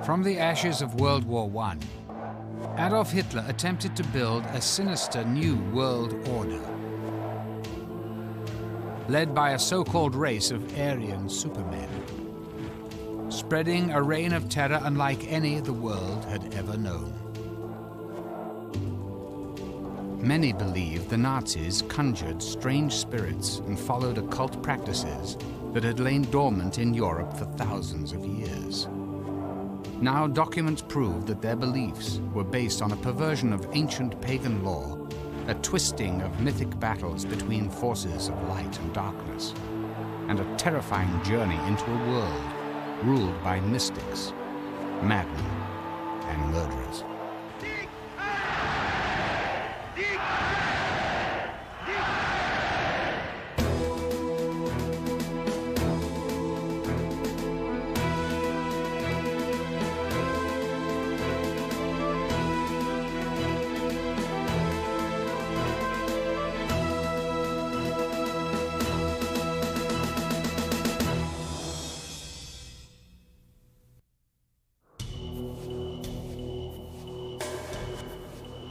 From the ashes of World War I, Adolf Hitler attempted to build a sinister new world order, led by a so-called race of Aryan supermen, spreading a reign of terror unlike any the world had ever known. Many believed the Nazis conjured strange spirits and followed occult practices that had lain dormant in Europe for thousands of years. Now documents prove that their beliefs were based on a perversion of ancient pagan law, a twisting of mythic battles between forces of light and darkness, and a terrifying journey into a world ruled by mystics, madmen, and murderers.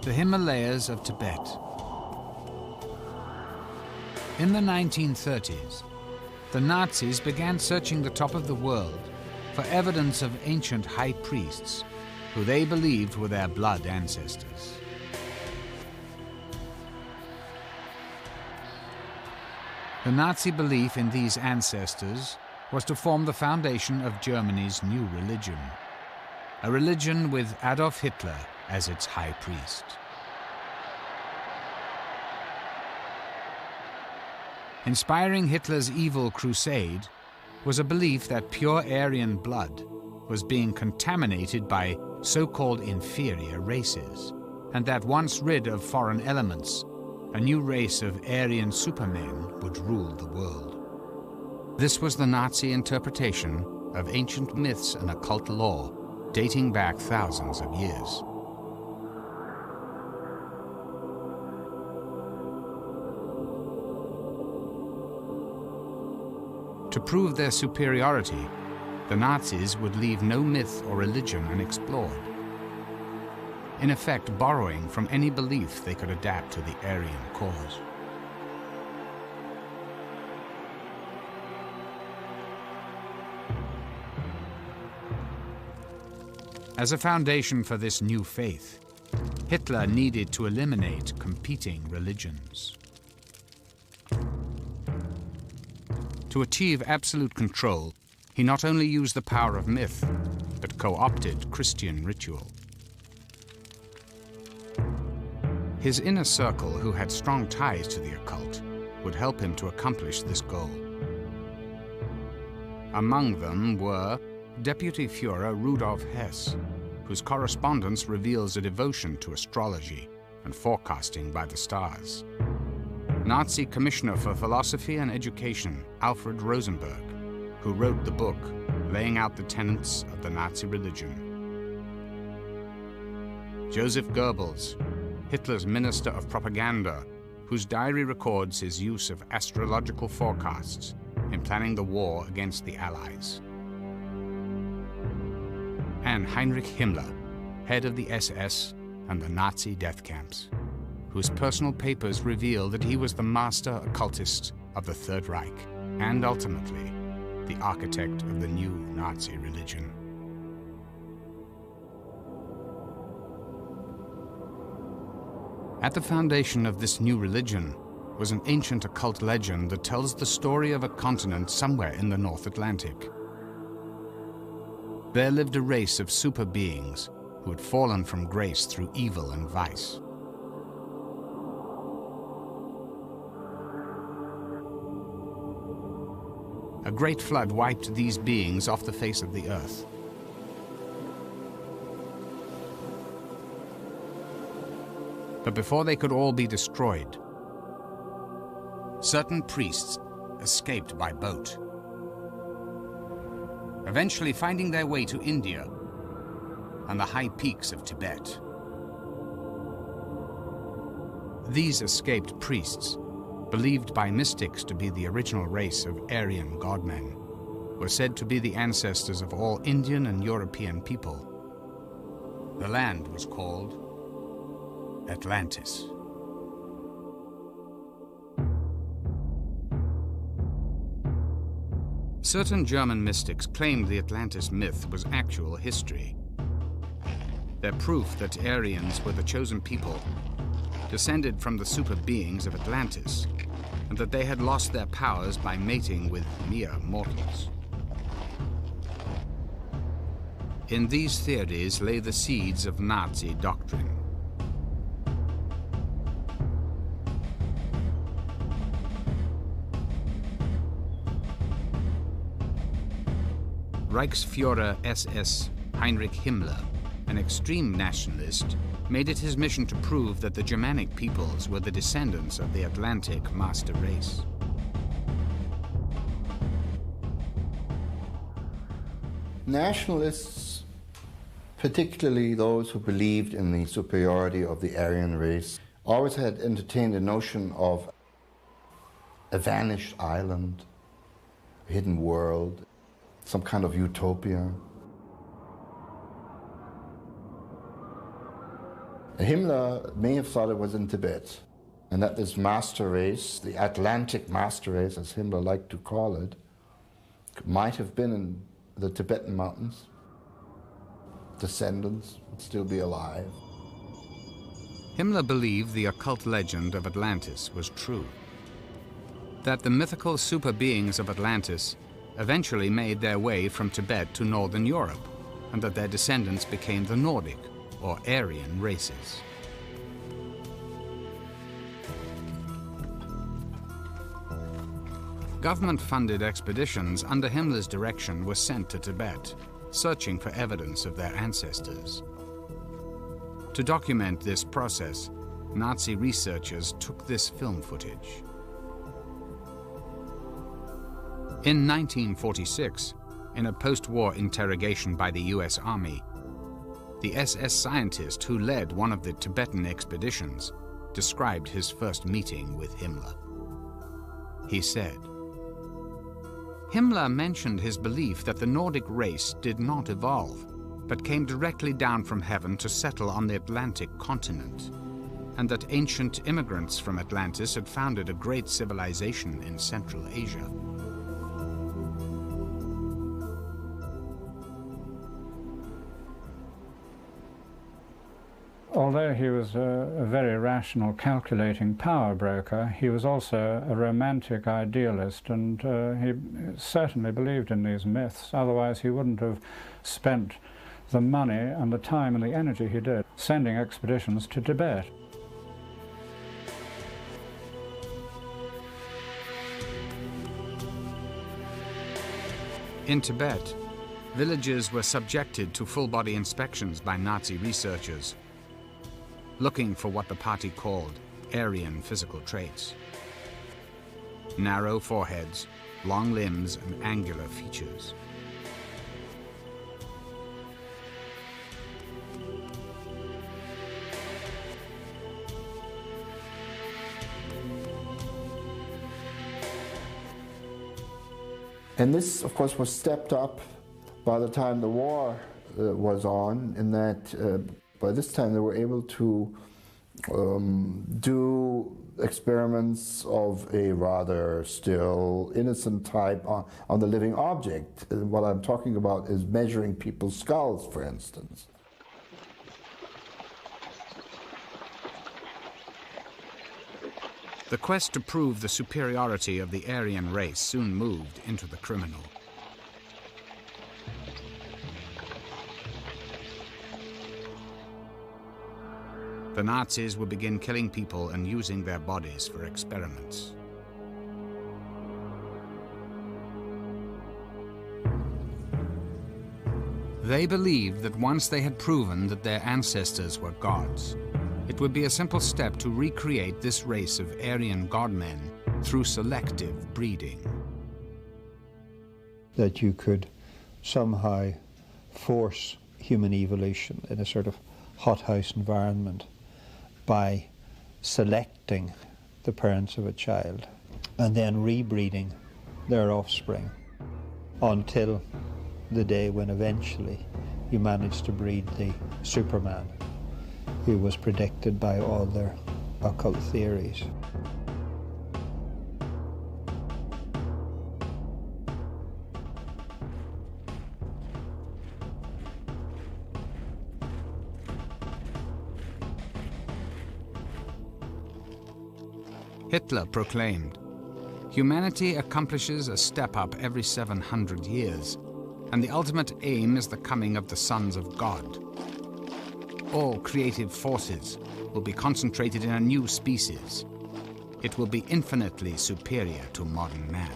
The Himalayas of Tibet. In the 1930s, the Nazis began searching the top of the world for evidence of ancient high priests who they believed were their blood ancestors. The Nazi belief in these ancestors was to form the foundation of Germany's new religion, a religion with Adolf Hitler as its high priest. Inspiring Hitler's evil crusade was a belief that pure Aryan blood was being contaminated by so-called inferior races, and that once rid of foreign elements, a new race of Aryan supermen would rule the world. This was the Nazi interpretation of ancient myths and occult lore dating back thousands of years. To prove their superiority, the Nazis would leave no myth or religion unexplored, in effect borrowing from any belief they could adapt to the Aryan cause. As a foundation for this new faith, Hitler needed to eliminate competing religions. To achieve absolute control, he not only used the power of myth, but co-opted Christian ritual. His inner circle, who had strong ties to the occult, would help him to accomplish this goal. Among them were Deputy Führer Rudolf Hess, whose correspondence reveals a devotion to astrology and forecasting by the stars. Nazi Commissioner for Philosophy and Education, Alfred Rosenberg, who wrote the book laying out the tenets of the Nazi religion. Joseph Goebbels, Hitler's Minister of Propaganda, whose diary records his use of astrological forecasts in planning the war against the Allies. And Heinrich Himmler, head of the SS and the Nazi death camps, whose personal papers reveal that he was the master occultist of the Third Reich and ultimately the architect of the new Nazi religion. At the foundation of this new religion was an ancient occult legend that tells the story of a continent somewhere in the North Atlantic. There lived a race of super beings who had fallen from grace through evil and vice. A great flood wiped these beings off the face of the earth. But before they could all be destroyed, certain priests escaped by boat, eventually finding their way to India and the high peaks of Tibet. These escaped priests, believed by mystics to be the original race of Aryan godmen, were said to be the ancestors of all Indian and European people. The land was called Atlantis. Certain German mystics claimed the Atlantis myth was actual history. Their proof that Aryans were the chosen people descended from the super beings of Atlantis, and that they had lost their powers by mating with mere mortals. In these theories lay the seeds of Nazi doctrine. Reichsführer SS Heinrich Himmler, an extreme nationalist, made it his mission to prove that the Germanic peoples were the descendants of the Atlantic master race. Nationalists, particularly those who believed in the superiority of the Aryan race, always had entertained a notion of a vanished island, a hidden world, some kind of utopia. Himmler may have thought it was in Tibet, and that this master race, the Atlantic master race, as Himmler liked to call it, might have been in the Tibetan mountains. Descendants would still be alive. Himmler believed the occult legend of Atlantis was true, that the mythical super beings of Atlantis eventually made their way from Tibet to northern Europe, and that their descendants became the Nordic or Aryan races. Government-funded expeditions under Himmler's direction were sent to Tibet, searching for evidence of their ancestors. To document this process, Nazi researchers took this film footage. In 1946, in a post-war interrogation by the US Army, the SS scientist who led one of the Tibetan expeditions described his first meeting with Himmler. He said, Himmler mentioned his belief that the Nordic race did not evolve, but came directly down from heaven to settle on the Atlantic continent, and that ancient immigrants from Atlantis had founded a great civilization in Central Asia. Although he was a very rational, calculating power broker, he was also a romantic idealist, and he certainly believed in these myths. Otherwise he wouldn't have spent the money and the time and the energy he did sending expeditions to Tibet. In Tibet, villages were subjected to full-body inspections by Nazi researchers, looking for what the party called Aryan physical traits. Narrow foreheads, long limbs, and angular features. And this, of course, was stepped up by the time the war was on, in that by this time they were able to do experiments of a rather still innocent type on the living object. What I'm talking about is measuring people's skulls, for instance. The quest to prove the superiority of the Aryan race soon moved into the criminal. The Nazis would begin killing people and using their bodies for experiments. They believed that once they had proven that their ancestors were gods, it would be a simple step to recreate this race of Aryan godmen through selective breeding. That you could somehow force human evolution in a sort of hothouse environment by selecting the parents of a child and then rebreeding their offspring. until the day when eventually you managed to breed the Superman, who was predicted by all their occult theories. Hitler proclaimed, "Humanity accomplishes a step up every 700 years, and the ultimate aim is the coming of the sons of God. All creative forces will be concentrated in a new species. It will be infinitely superior to modern man."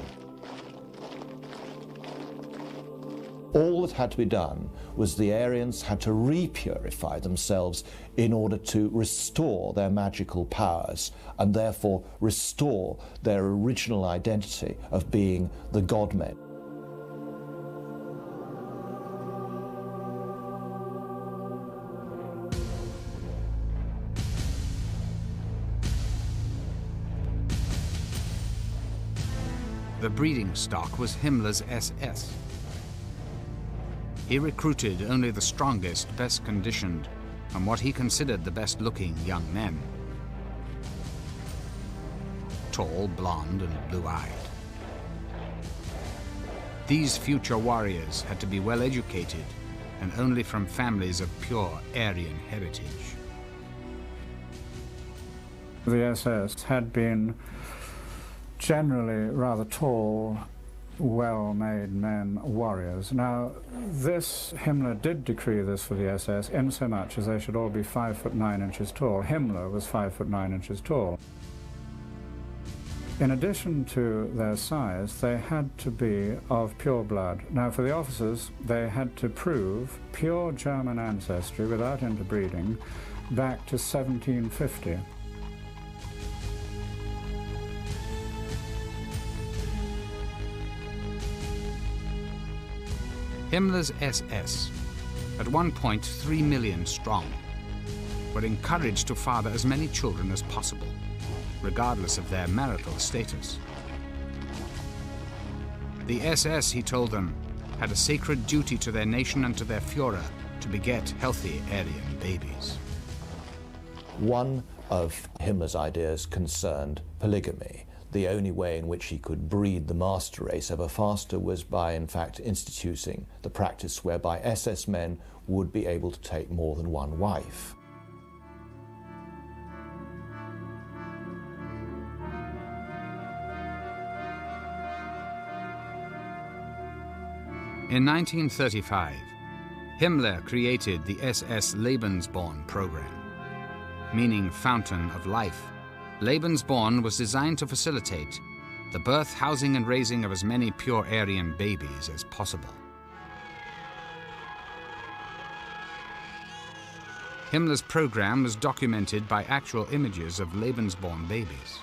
All that had to be done was the Aryans had to repurify themselves in order to restore their magical powers and therefore restore their original identity of being the God-men. The breeding stock was Himmler's SS. He recruited only the strongest, best conditioned, and what he considered the best looking young men. Tall, blonde, and blue-eyed. These future warriors had to be well educated and only from families of pure Aryan heritage. The SS had been generally rather tall, well-made men, warriors. Now, Himmler did decree this for the SS in so much as they should all be 5'9" tall. Himmler was 5'9" tall. In addition to their size, they had to be of pure blood. Now, for the officers, they had to prove pure German ancestry without interbreeding back to 1750. Himmler's SS, at one point 3 million strong, were encouraged to father as many children as possible, regardless of their marital status. The SS, he told them, had a sacred duty to their nation and to their Führer to beget healthy Aryan babies. One of Himmler's ideas concerned polygamy. The only way in which he could breed the master race ever faster was by, in fact, instituting the practice whereby SS men would be able to take more than one wife. In 1935, Himmler created the SS Lebensborn program, meaning fountain of life. Lebensborn was designed to facilitate the birth, housing, and raising of as many pure Aryan babies as possible. Himmler's program was documented by actual images of Lebensborn babies.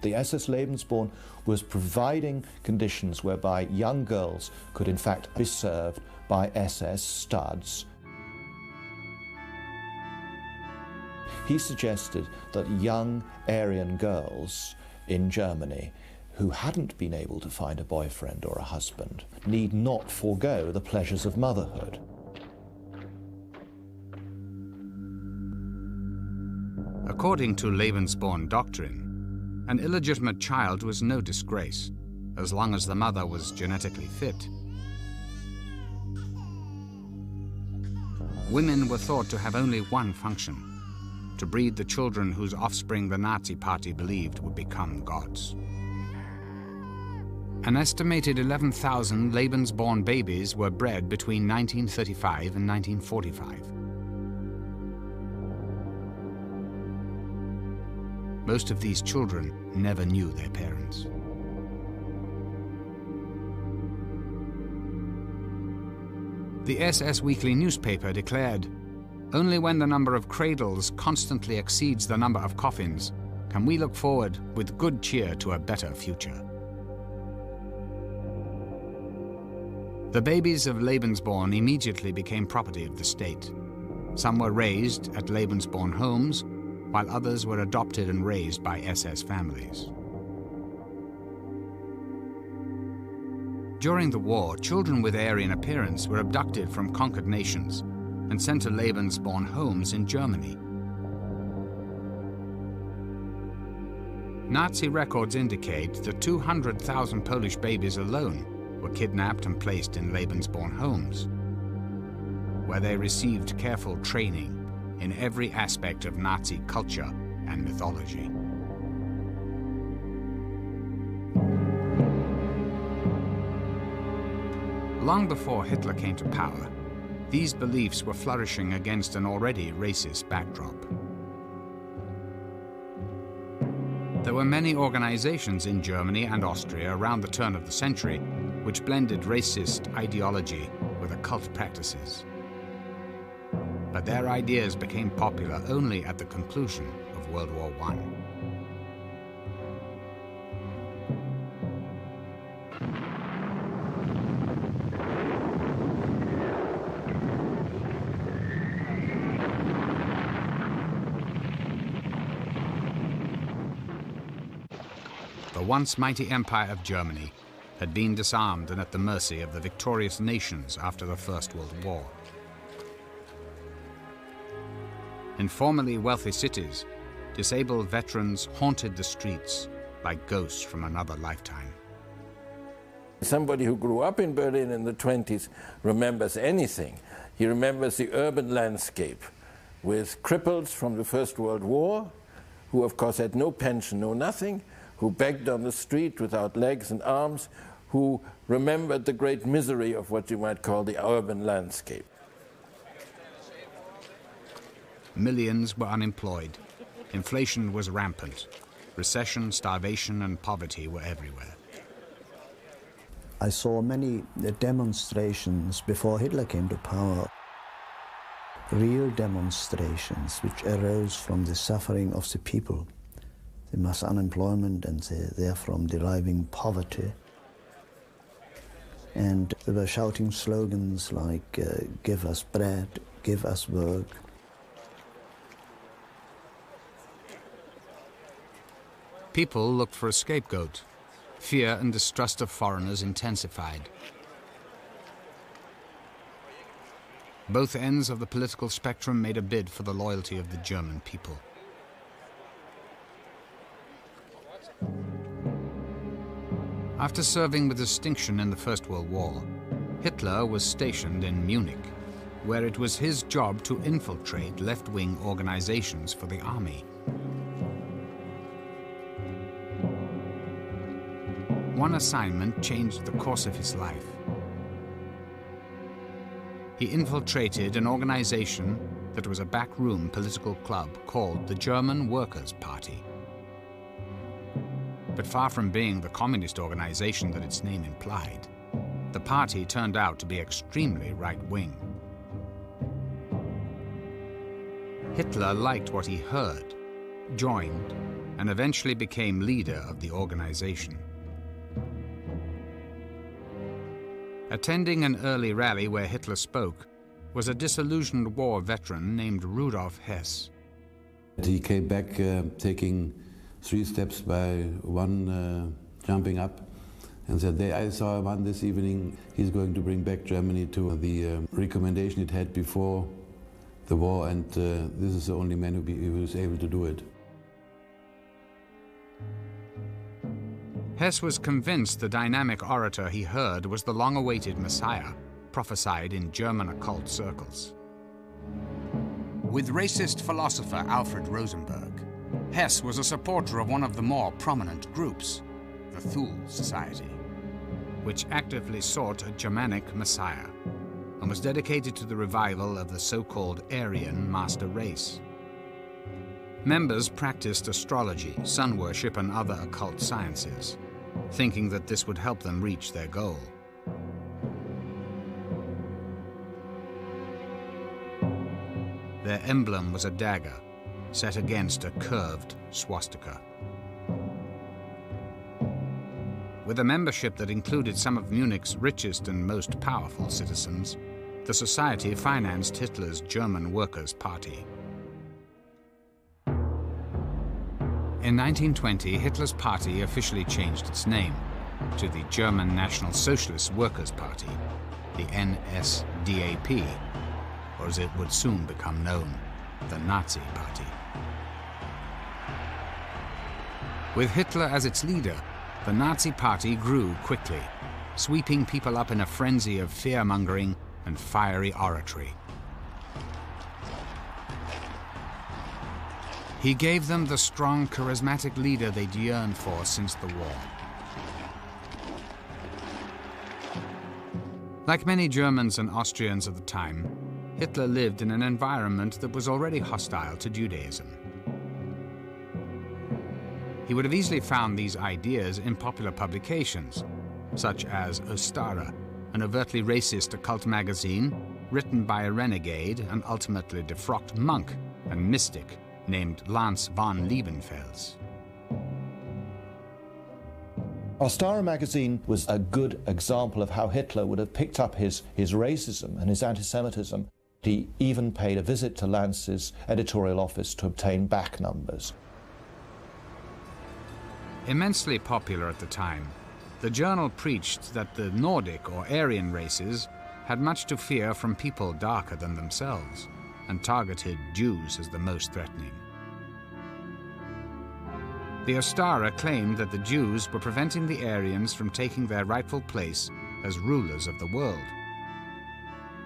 The SS Lebensborn was providing conditions whereby young girls could in fact be served by SS studs. He suggested that young Aryan girls in Germany who hadn't been able to find a boyfriend or a husband need not forego the pleasures of motherhood. According to Lebensborn doctrine, an illegitimate child was no disgrace, as long as the mother was genetically fit. Women were thought to have only one function: to breed the children whose offspring the Nazi Party believed would become gods. An estimated 11,000 Lebensborn babies were bred between 1935 and 1945. Most of these children never knew their parents. The SS Weekly newspaper declared, "Only when the number of cradles constantly exceeds the number of coffins can we look forward with good cheer to a better future." The babies of Lebensborn immediately became property of the state. Some were raised at Lebensborn homes, while others were adopted and raised by SS families. During the war, children with Aryan appearance were abducted from conquered nations and sent to Lebensborn homes in Germany. Nazi records indicate that 200,000 Polish babies alone were kidnapped and placed in Lebensborn homes, where they received careful training in every aspect of Nazi culture and mythology. Long before Hitler came to power, these beliefs were flourishing against an already racist backdrop. There were many organizations in Germany and Austria around the turn of the century which blended racist ideology with occult practices. But their ideas became popular only at the conclusion of World War I. The once mighty empire of Germany had been disarmed and at the mercy of the victorious nations after the First World War. In formerly wealthy cities, disabled veterans haunted the streets like ghosts from another lifetime. Somebody who grew up in Berlin in the 20s remembers anything. He remembers the urban landscape with cripples from the First World War, who of course had no pension, no nothing, who begged on the street without legs and arms, who remembered the great misery of what you might call the urban landscape. Millions were unemployed. Inflation was rampant. Recession, starvation, and poverty were everywhere. I saw many demonstrations before Hitler came to power. Real demonstrations which arose from the suffering of the people, the mass unemployment and therefrom deriving poverty. And they were shouting slogans like, give us bread, give us work. People looked for a scapegoat. Fear and distrust of foreigners intensified. Both ends of the political spectrum made a bid for the loyalty of the German people. After serving with distinction in the First World War, Hitler was stationed in Munich, where it was his job to infiltrate left-wing organizations for the army. One assignment changed the course of his life. He infiltrated an organization that was a backroom political club called the German Workers' Party. But far from being the communist organization that its name implied, the party turned out to be extremely right-wing. Hitler liked what he heard, joined, and eventually became leader of the organization. Attending an early rally where Hitler spoke was a disillusioned war veteran named Rudolf Hess. He came back taking 3 steps by one jumping up and said, I saw one this evening, he's going to bring back Germany to the recommendation it had before the war, and this is the only man who was able to do it. Hess was convinced the dynamic orator he heard was the long-awaited Messiah, prophesied in German occult circles. With racist philosopher Alfred Rosenberg, Hess was a supporter of one of the more prominent groups, the Thule Society, which actively sought a Germanic Messiah and was dedicated to the revival of the so-called Aryan master race. Members practiced astrology, sun worship, and other occult sciences, thinking that this would help them reach their goal. Their emblem was a dagger set against a curved swastika. With a membership that included some of Munich's richest and most powerful citizens, the society financed Hitler's German Workers' Party. In 1920, Hitler's party officially changed its name to the German National Socialist Workers' Party, the NSDAP, or as it would soon become known, the Nazi Party. With Hitler as its leader, the Nazi Party grew quickly, sweeping people up in a frenzy of fear-mongering and fiery oratory. He gave them the strong, charismatic leader they'd yearned for since the war. Like many Germans and Austrians of the time, Hitler lived in an environment that was already hostile to Judaism. He would have easily found these ideas in popular publications, such as Ostara, an overtly racist occult magazine written by a renegade and ultimately defrocked monk and mystic named Lance von Liebenfels. Ostara magazine was a good example of how Hitler would have picked up his racism and his anti-Semitism. He even paid a visit to Lance's editorial office to obtain back numbers. Immensely popular at the time, the journal preached that the Nordic or Aryan races had much to fear from people darker than themselves, and targeted Jews as the most threatening. The Ostara claimed that the Jews were preventing the Aryans from taking their rightful place as rulers of the world,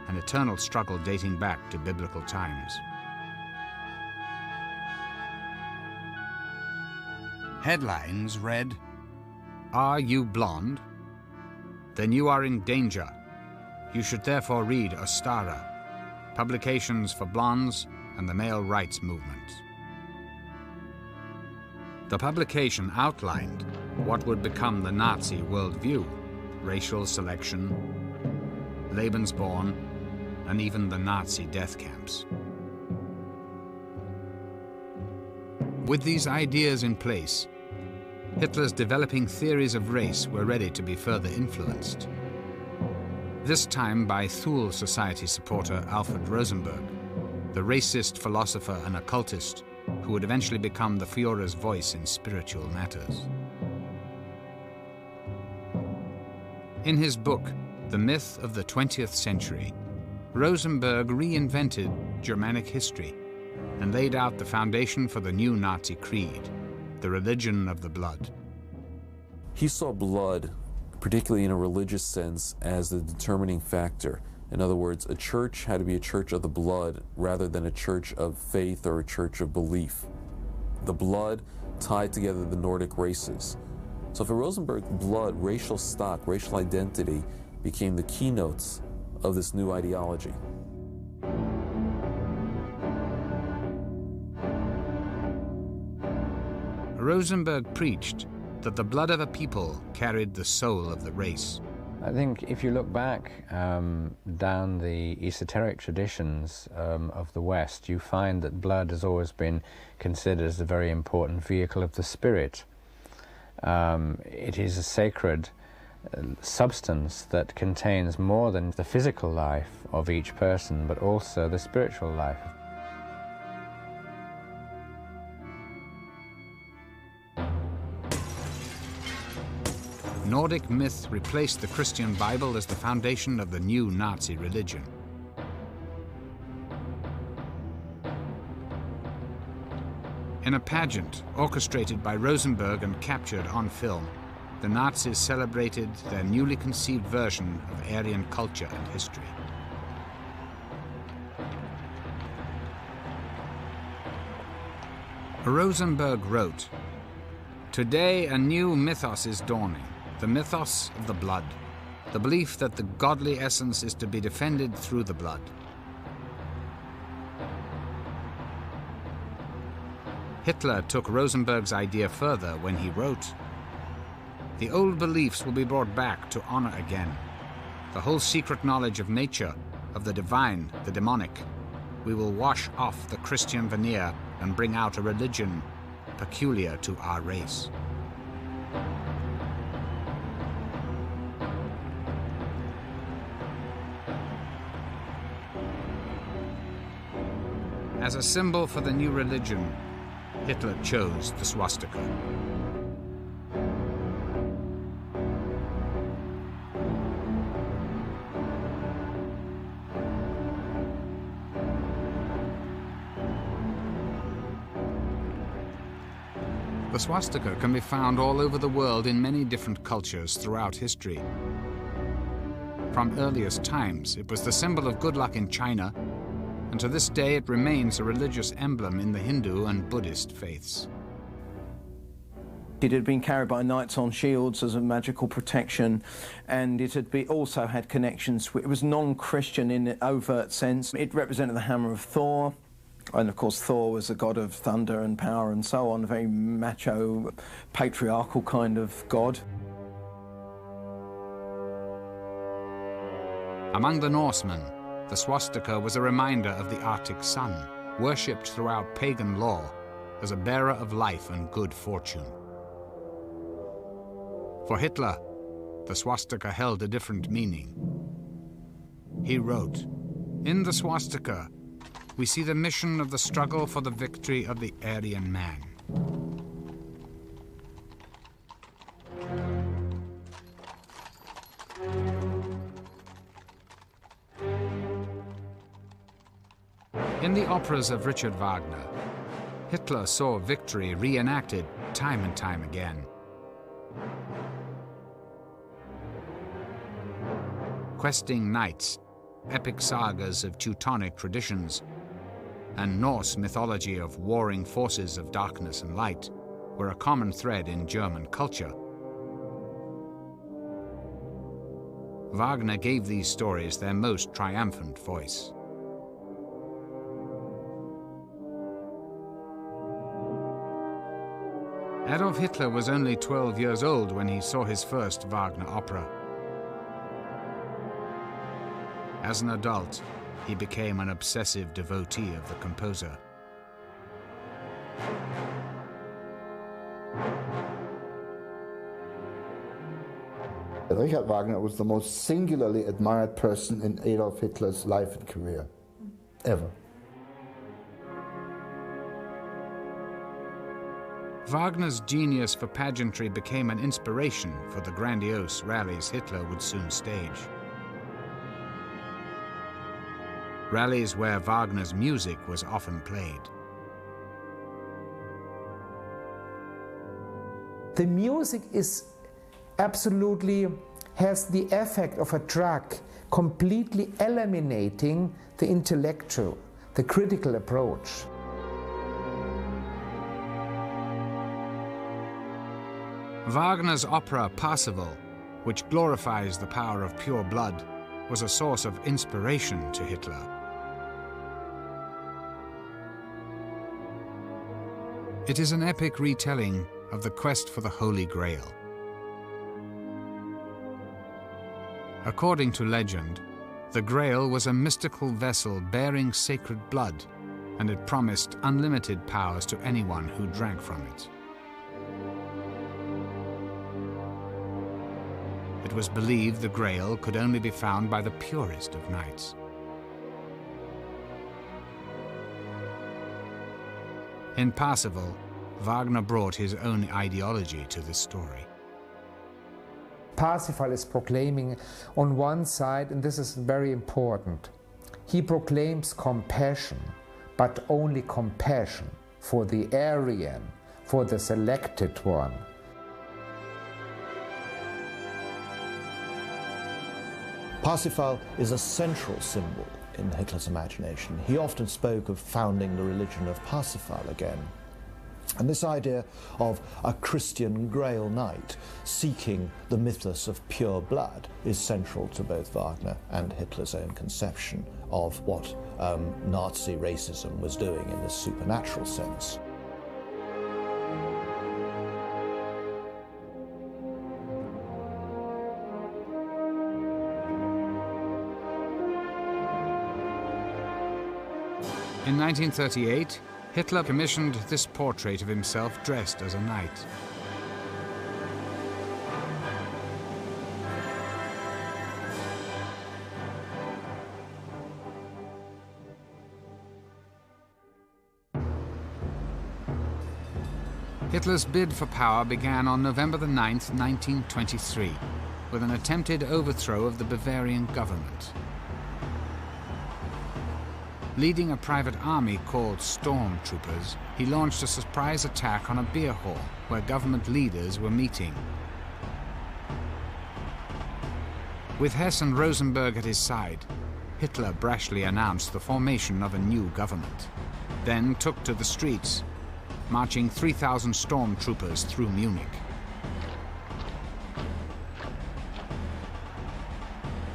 an eternal struggle dating back to biblical times. Headlines read, "Are you blonde? Then you are in danger. You should therefore read Ostara, Publications for Blondes and the Male Rights Movement." The publication outlined what would become the Nazi worldview: racial selection, Lebensborn, and even the Nazi death camps. With these ideas in place, Hitler's developing theories of race were ready to be further influenced. This time by Thule Society supporter Alfred Rosenberg, the racist philosopher and occultist who would eventually become the Führer's voice in spiritual matters. In his book, The Myth of the 20th Century, Rosenberg reinvented Germanic history and laid out the foundation for the new Nazi creed, the religion of the blood. He saw blood, particularly in a religious sense, as the determining factor. In other words, a church had to be a church of the blood rather than a church of faith or a church of belief. The blood tied together the Nordic races. So for Rosenberg, blood, racial stock, racial identity became the keynotes of this new ideology. Rosenberg preached that the blood of a people carried the soul of the race. I think if you look back down the esoteric traditions of the West, you find that blood has always been considered as a very important vehicle of the spirit. It is a sacred substance that contains more than the physical life of each person, but also the spiritual life. Nordic myth replaced the Christian Bible as the foundation of the new Nazi religion. In a pageant orchestrated by Rosenberg and captured on film, the Nazis celebrated their newly conceived version of Aryan culture and history. Rosenberg wrote, "Today a new mythos is dawning. The mythos of the blood, the belief that the godly essence is to be defended through the blood." Hitler took Rosenberg's idea further when he wrote, "The old beliefs will be brought back to honor again. The whole secret knowledge of nature, of the divine, the demonic. We will wash off the Christian veneer and bring out a religion peculiar to our race." As a symbol for the new religion, Hitler chose the swastika. The swastika can be found all over the world in many different cultures throughout history. From earliest times, it was the symbol of good luck in China, and to this day it remains a religious emblem in the Hindu and Buddhist faiths. It had been carried by knights on shields as a magical protection, and it had also had connections. It was non-Christian in an overt sense. It represented the hammer of Thor. And of course Thor was a god of thunder and power and so on, a very macho, patriarchal kind of god. Among the Norsemen, the swastika was a reminder of the Arctic sun, worshipped throughout pagan law as a bearer of life and good fortune. For Hitler, the swastika held a different meaning. He wrote, "In the swastika, we see the mission of the struggle for the victory of the Aryan man." In the operas of Richard Wagner, Hitler saw victory reenacted time and time again. Questing knights, epic sagas of Teutonic traditions, and Norse mythology of warring forces of darkness and light were a common thread in German culture. Wagner gave these stories their most triumphant voice. Adolf Hitler was only 12 years old when he saw his first Wagner opera. As an adult, he became an obsessive devotee of the composer. Richard Wagner was the most singularly admired person in Adolf Hitler's life and career, ever. Wagner's genius for pageantry became an inspiration for the grandiose rallies Hitler would soon stage. Rallies where Wagner's music was often played. The music absolutely has the effect of a drug, completely eliminating the intellectual, the critical approach. Wagner's opera Parsifal, which glorifies the power of pure blood, was a source of inspiration to Hitler. It is an epic retelling of the quest for the Holy Grail. According to legend, the Grail was a mystical vessel bearing sacred blood, and it promised unlimited powers to anyone who drank from it. It was believed the Grail could only be found by the purest of knights. In Parsifal, Wagner brought his own ideology to this story. Parsifal is proclaiming on one side, and this is very important, he proclaims compassion, but only compassion for the Aryan, for the selected one. Parsifal is a central symbol in Hitler's imagination. He often spoke of founding the religion of Parsifal again. And this idea of a Christian Grail Knight seeking the mythos of pure blood is central to both Wagner and Hitler's own conception of what Nazi racism was doing in this supernatural sense. In 1938, Hitler commissioned this portrait of himself dressed as a knight. Hitler's bid for power began on November the 9th, 1923, with an attempted overthrow of the Bavarian government. Leading a private army called Stormtroopers, he launched a surprise attack on a beer hall where government leaders were meeting. With Hess and Rosenberg at his side, Hitler brashly announced the formation of a new government, then took to the streets, marching 3,000 stormtroopers through Munich.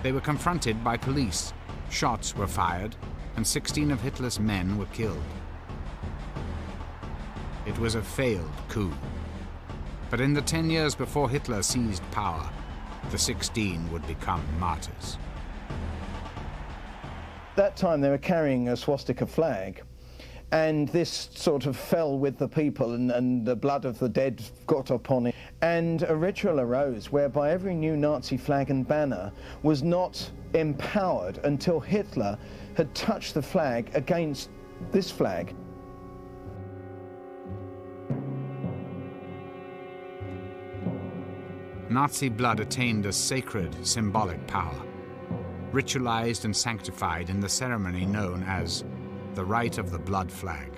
They were confronted by police, shots were fired, and 16 of Hitler's men were killed. It was a failed coup. But in the 10 years before Hitler seized power, the 16 would become martyrs. That time they were carrying a swastika flag, and this sort of fell with the people, and the blood of the dead got upon it. And a ritual arose whereby every new Nazi flag and banner was not empowered until Hitler had touched the flag against this flag. Nazi blood attained a sacred, symbolic power, ritualized and sanctified in the ceremony known as the Rite of the Blood Flag.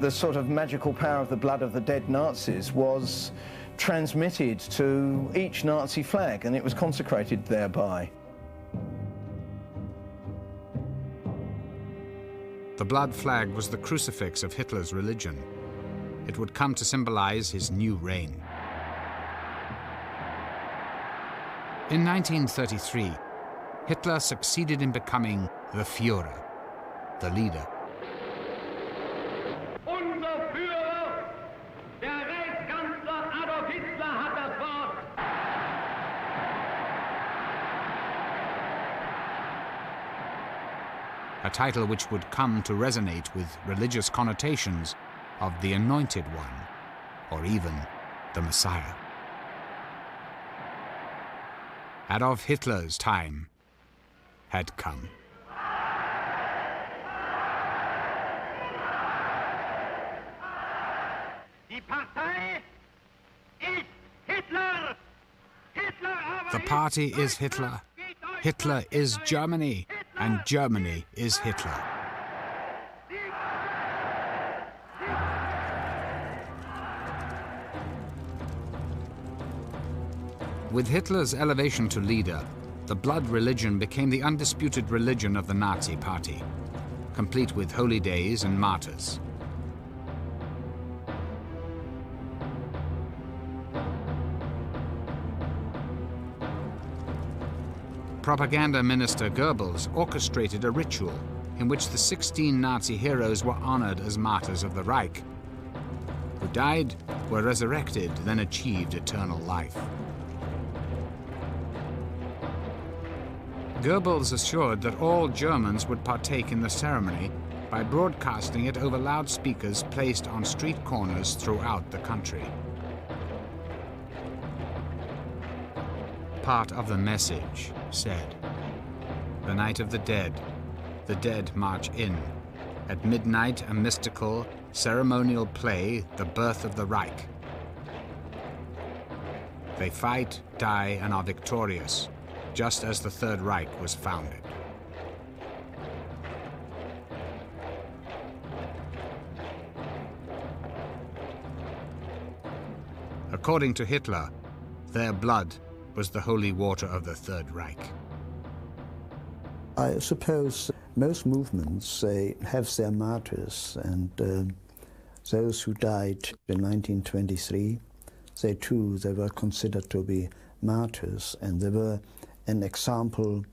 The sort of magical power of the blood of the dead Nazis was transmitted to each Nazi flag, and it was consecrated thereby. The blood flag was the crucifix of Hitler's religion. It would come to symbolize his new reign. In 1933, Hitler succeeded in becoming the Führer, the leader. Unser Führer, der Reichskanzler Adolf Hitler, hat das Wort. A title which would come to resonate with religious connotations of the Anointed One, or even the Messiah. Adolf Hitler's time had come. Die Partei ist Hitler. The party is Hitler. Hitler is Germany, and Germany is Hitler. With Hitler's elevation to leader, the blood religion became the undisputed religion of the Nazi Party, complete with holy days and martyrs. Propaganda Minister Goebbels orchestrated a ritual in which the 16 Nazi heroes were honored as martyrs of the Reich, who died, were resurrected, then achieved eternal life. Goebbels assured that all Germans would partake in the ceremony by broadcasting it over loudspeakers placed on street corners throughout the country. Part of the message said, "The night of the dead march in. At midnight, a mystical, ceremonial play, the birth of the Reich. They fight, die, and are victorious, just as the Third Reich was founded." According to Hitler, their blood was the holy water of the Third Reich. I suppose most movements, they have their martyrs, and those who died in 1923, they were considered to be martyrs, and they were an example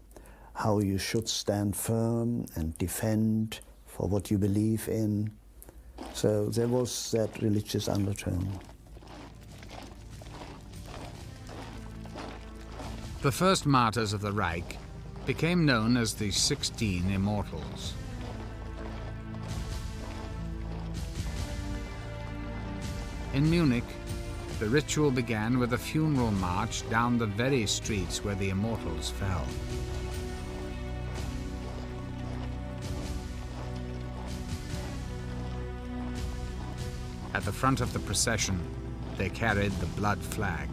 how you should stand firm and defend for what you believe in. So there was that religious undertone. The first martyrs of the Reich became known as the 16 Immortals. In Munich, the ritual began with a funeral march down the very streets where the Immortals fell. At the front of the procession, they carried the blood flag.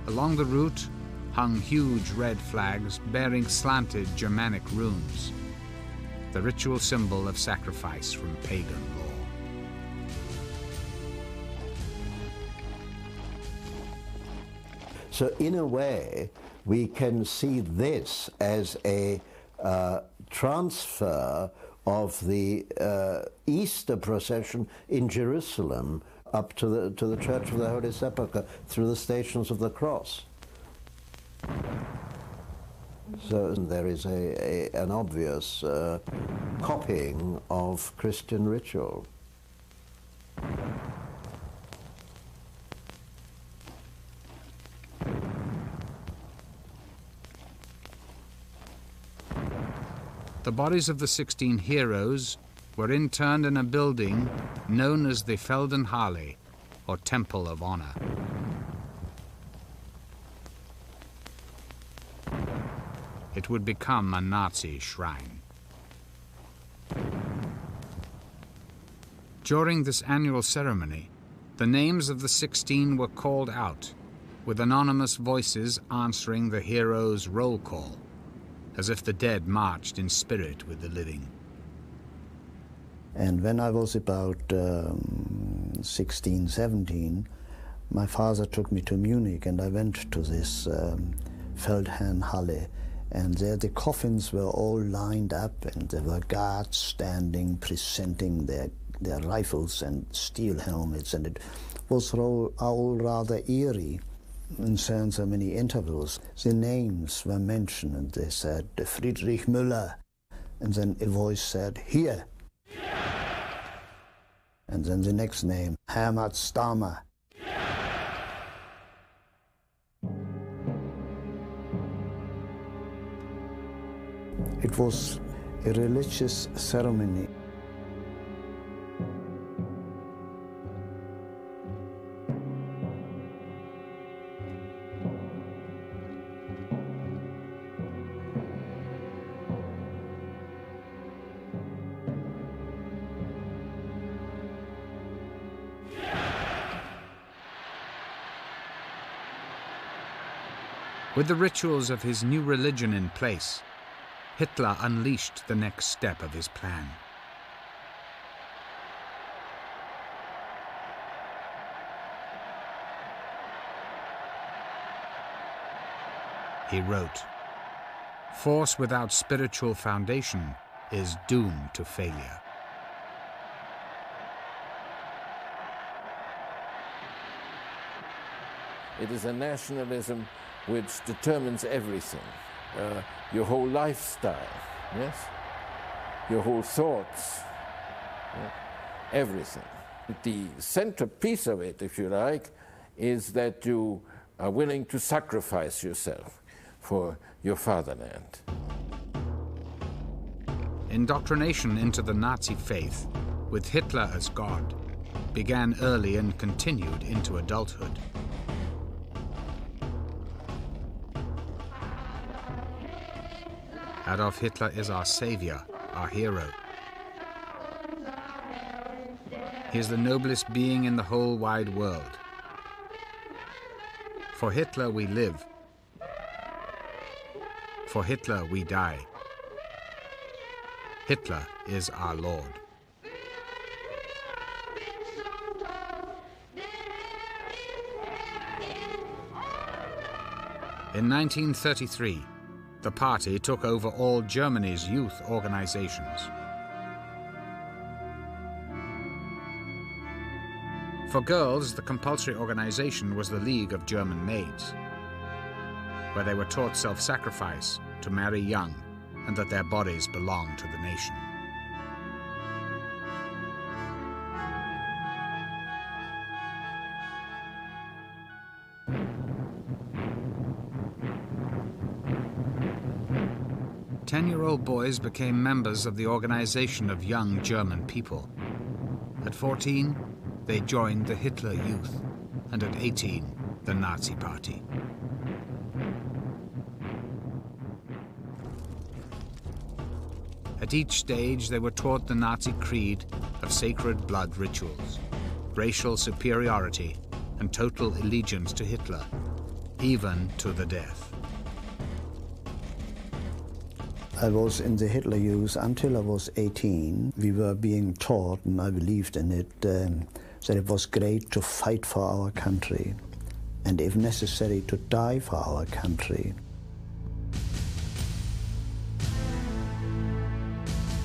Along the route hung huge red flags bearing slanted Germanic runes, the ritual symbol of sacrifice from pagan law. So in a way, we can see this as a transfer of the Easter procession in Jerusalem up to the Church of the Holy Sepulchre through the Stations of the Cross. So there is an obvious copying of Christian ritual. The bodies of the 16 heroes were interned in a building known as the Feldenhalle, or Temple of Honor. It would become a Nazi shrine. During this annual ceremony, the names of the 16 were called out, with anonymous voices answering the heroes' roll call, as if the dead marched in spirit with the living. And when I was about 16, 17, my father took me to Munich, and I went to this Feldherrnhalle. And there the coffins were all lined up, and there were guards standing, presenting their rifles and steel helmets, and it was all rather eerie in so many intervals. The names were mentioned, and they said, Friedrich Müller, and then a voice said, here. And then the next name, Hermann Stammer. It was a religious ceremony. With the rituals of his new religion in place, Hitler unleashed the next step of his plan. He wrote, "Force without spiritual foundation is doomed to failure." It is a nationalism which determines everything. Your whole lifestyle, yes? Your whole thoughts, yeah? Everything. The centerpiece of it, if you like, is that you are willing to sacrifice yourself for your fatherland. Indoctrination into the Nazi faith, with Hitler as God, began early and continued into adulthood. Adolf Hitler is our savior, our hero. He is the noblest being in the whole wide world. For Hitler we live. For Hitler we die. Hitler is our Lord. In 1933, the party took over all Germany's youth organizations. For girls, the compulsory organization was the League of German Maids, where they were taught self-sacrifice, to marry young, and that their bodies belonged to the nation. Ten-year-old boys became members of the Organization of Young German People. At 14, they joined the Hitler Youth, and at 18, the Nazi Party. At each stage, they were taught the Nazi creed of sacred blood rituals, racial superiority, and total allegiance to Hitler, even to the death. I was in the Hitler Youth until I was 18. We were being taught, and I believed in it, that it was great to fight for our country, and if necessary, to die for our country.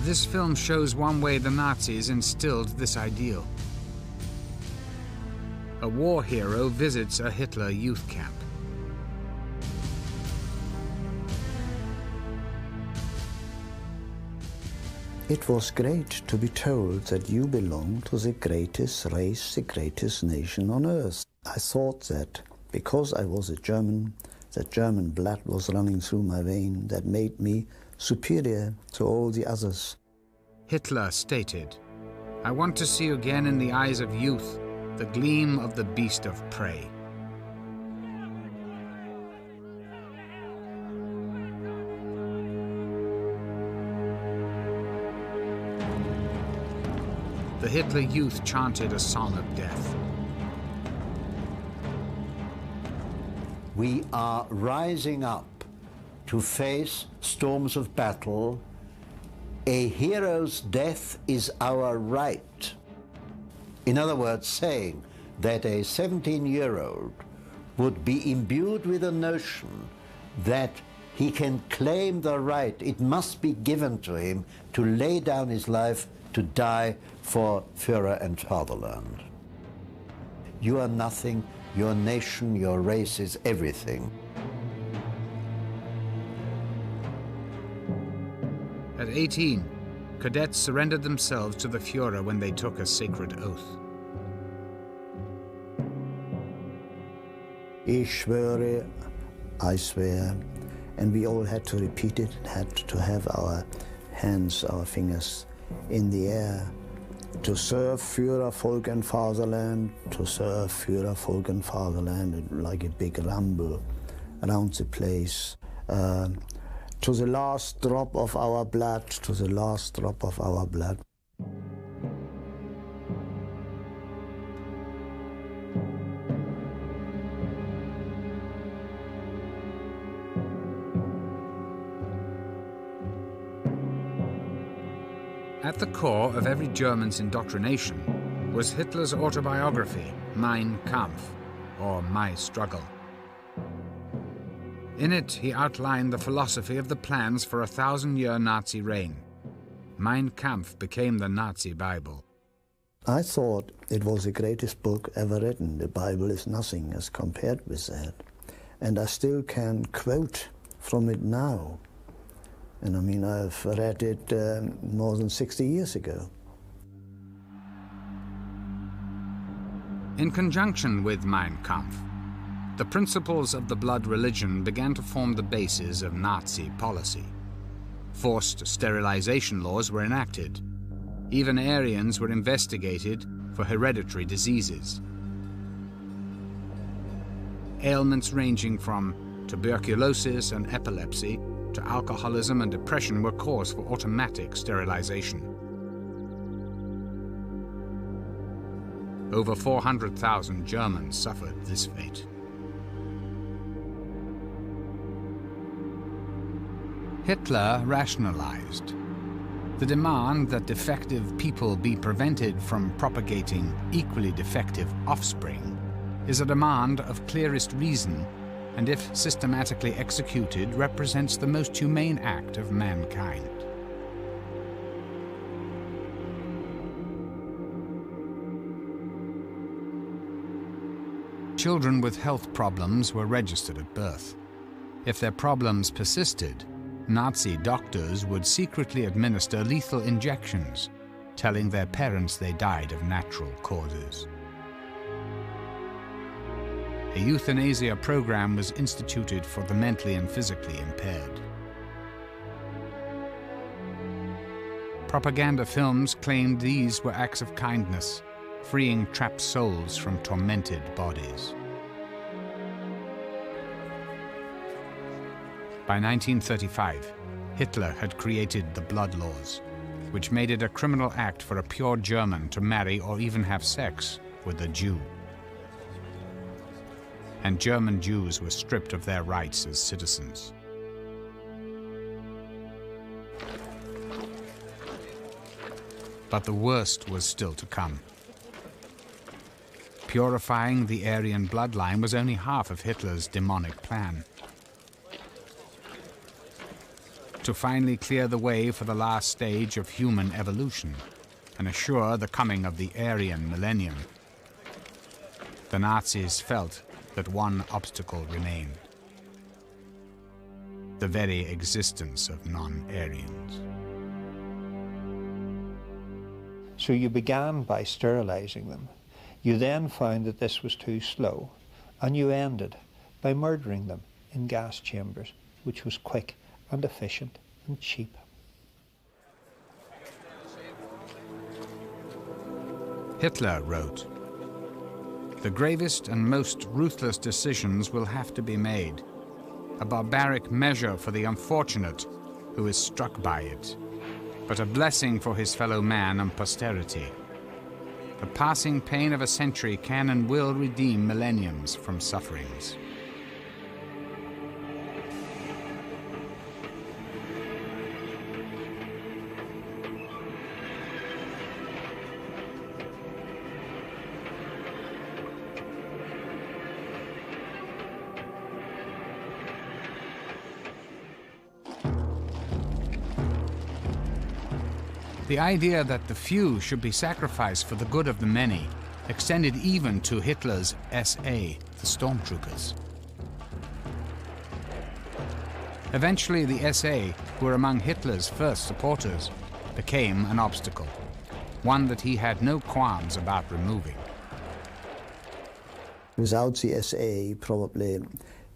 This film shows one way the Nazis instilled this ideal. A war hero visits a Hitler youth camp. It was great to be told that you belong to the greatest race, the greatest nation on earth. I thought that because I was a German, that German blood was running through my vein, that made me superior to all the others. Hitler stated, "I want to see again in the eyes of youth the gleam of the beast of prey." The Hitler youth chanted a song of death. We are rising up to face storms of battle. A hero's death is our right. In other words, saying that a 17-year-old would be imbued with a notion that he can claim the right, it must be given to him to lay down his life to die for Führer and fatherland. You are nothing, your nation, your race is everything. At 18, cadets surrendered themselves to the Führer when they took a sacred oath. Ich schwöre, I swear, and we all had to repeat it, had to have our hands, our fingers in the air, to serve Führer, Volk and Fatherland, to serve Führer, Volk and Fatherland, like a big rumble around the place. To the last drop of our blood, to the last drop of our blood. At the core of every German's indoctrination was Hitler's autobiography, Mein Kampf, or My Struggle. In it, he outlined the philosophy of the plans for a 1,000-year Nazi reign. Mein Kampf became the Nazi Bible. I thought it was the greatest book ever written. The Bible is nothing as compared with that. And I still can quote from it now. And I mean, I've read it more than 60 years ago. In conjunction with Mein Kampf, the principles of the blood religion began to form the basis of Nazi policy. Forced sterilization laws were enacted. Even Aryans were investigated for hereditary diseases. Ailments ranging from tuberculosis and epilepsy to alcoholism and depression were cause for automatic sterilization. Over 400,000 Germans suffered this fate. Hitler rationalized. The demand that defective people be prevented from propagating equally defective offspring is a demand of clearest reason, and if systematically executed, represents the most humane act of mankind. Children with health problems were registered at birth. If their problems persisted, Nazi doctors would secretly administer lethal injections, telling their parents they died of natural causes. A euthanasia program was instituted for the mentally and physically impaired. Propaganda films claimed these were acts of kindness, freeing trapped souls from tormented bodies. By 1935, Hitler had created the blood laws, which made it a criminal act for a pure German to marry or even have sex with a Jew. And German Jews were stripped of their rights as citizens. But the worst was still to come. Purifying the Aryan bloodline was only half of Hitler's demonic plan. To finally clear the way for the last stage of human evolution and assure the coming of the Aryan millennium, the Nazis felt that one obstacle remained: the very existence of non-Aryans. So you began by sterilizing them. You then found that this was too slow, and you ended by murdering them in gas chambers, which was quick and efficient and cheap. Hitler wrote, "The gravest and most ruthless decisions will have to be made, a barbaric measure for the unfortunate who is struck by it, but a blessing for his fellow man and posterity. The passing pain of a century can and will redeem millenniums from sufferings." The idea that the few should be sacrificed for the good of the many extended even to Hitler's SA, the stormtroopers. Eventually, the SA, who were among Hitler's first supporters, became an obstacle, one that he had no qualms about removing. Without the SA, probably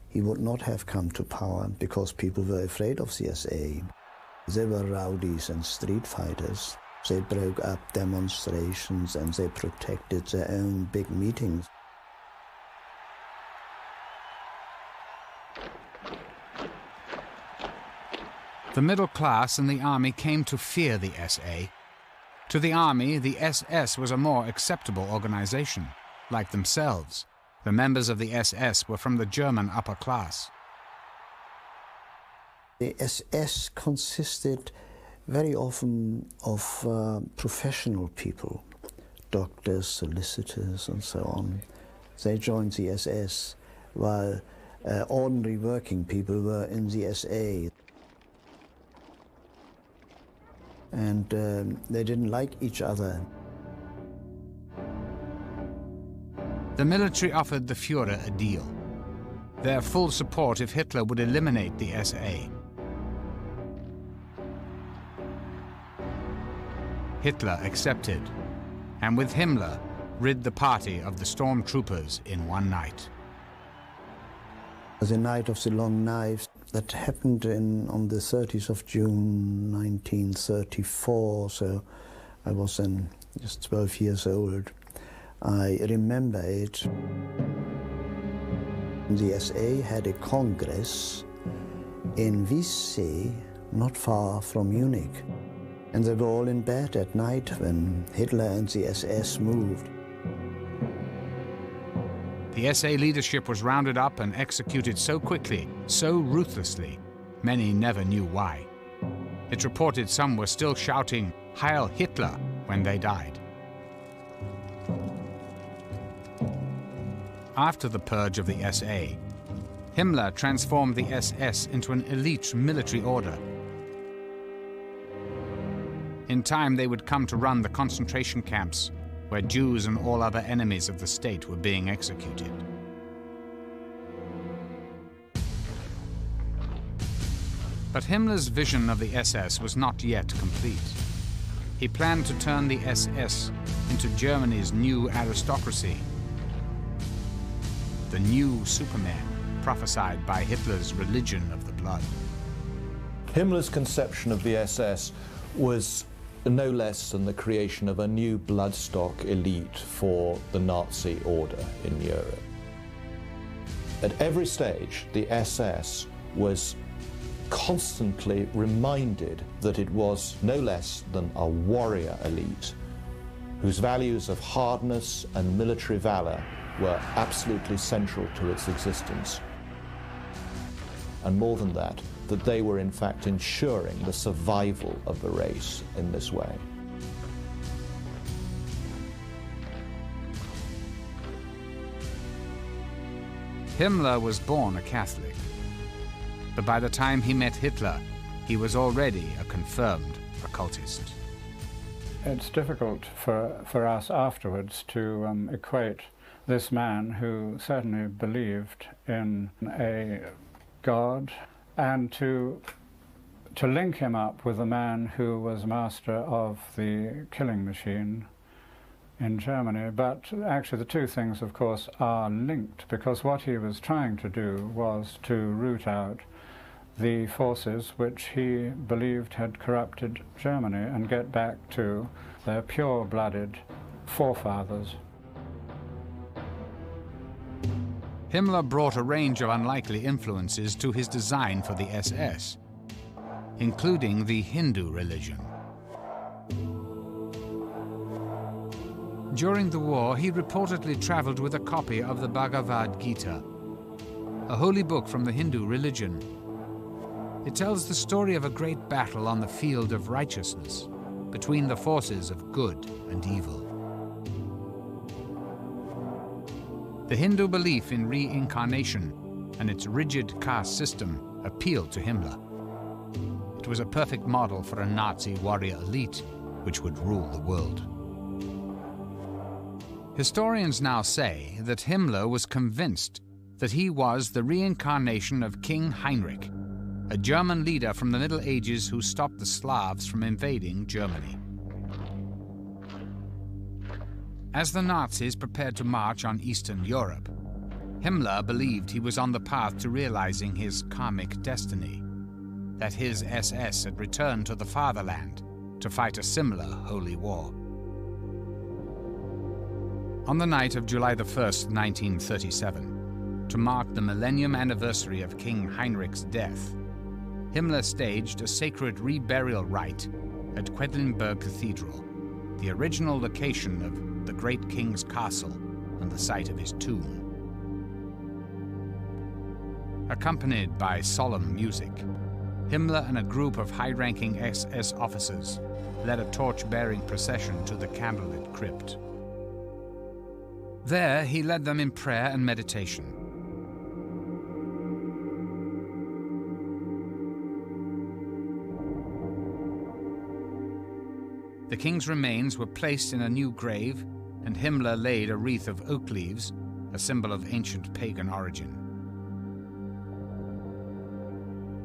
he would not have come to power, because people were afraid of the SA. They were rowdies and street fighters. They broke up demonstrations and they protected their own big meetings. The middle class and the army came to fear the SA. To the army, the SS was a more acceptable organization. Like themselves, the members of the SS were from the German upper class. The SS consisted very often of professional people, doctors, solicitors, and so on. They joined the SS, while ordinary working people were in the SA. And they didn't like each other. The military offered the Führer a deal: their full support if Hitler would eliminate the SA. Hitler accepted, and with Himmler, rid the party of the stormtroopers in one night. The night of the long knives, that happened on the 30th of June 1934, so I was then just 12 years old. I remember it. The SA had a congress in Wieссee, not far from Munich. And they were all in bed at night when Hitler and the SS moved. The SA leadership was rounded up and executed so quickly, so ruthlessly, many never knew why. It's reported some were still shouting "Heil Hitler" when they died. After the purge of the SA, Himmler transformed the SS into an elite military order. In time, they would come to run the concentration camps where Jews and all other enemies of the state were being executed. But Himmler's vision of the SS was not yet complete. He planned to turn the SS into Germany's new aristocracy, the new Superman prophesied by Hitler's religion of the blood. Himmler's conception of the SS was no less than the creation of a new bloodstock elite for the Nazi order in Europe. At every stage, the SS was constantly reminded that it was no less than a warrior elite whose values of hardness and military valor were absolutely central to its existence. And more than that they were in fact ensuring the survival of the race in this way. Himmler was born a Catholic, but by the time he met Hitler, he was already a confirmed occultist. It's difficult for us afterwards to equate this man, who certainly believed in a God, and to link him up with a man who was master of the killing machine in Germany. But actually the two things, of course, are linked, because what he was trying to do was to root out the forces which he believed had corrupted Germany and get back to their pure-blooded forefathers. Himmler brought a range of unlikely influences to his design for the SS, including the Hindu religion. During the war, he reportedly traveled with a copy of the Bhagavad Gita, a holy book from the Hindu religion. It tells the story of a great battle on the field of righteousness between the forces of good and evil. The Hindu belief in reincarnation and its rigid caste system appealed to Himmler. It was a perfect model for a Nazi warrior elite which would rule the world. Historians now say that Himmler was convinced that he was the reincarnation of King Heinrich, a German leader from the Middle Ages who stopped the Slavs from invading Germany. As the Nazis prepared to march on Eastern Europe, Himmler believed he was on the path to realizing his karmic destiny, that his SS had returned to the fatherland to fight a similar holy war. On the night of July 1st, 1937, to mark the millennium anniversary of King Heinrich's death, Himmler staged a sacred reburial rite at Quedlinburg Cathedral, the original location of the great king's castle and the site of his tomb. Accompanied by solemn music, Himmler and a group of high-ranking SS officers led a torch-bearing procession to the candlelit crypt. There, he led them in prayer and meditation. The king's remains were placed in a new grave, and Himmler laid a wreath of oak leaves, a symbol of ancient pagan origin.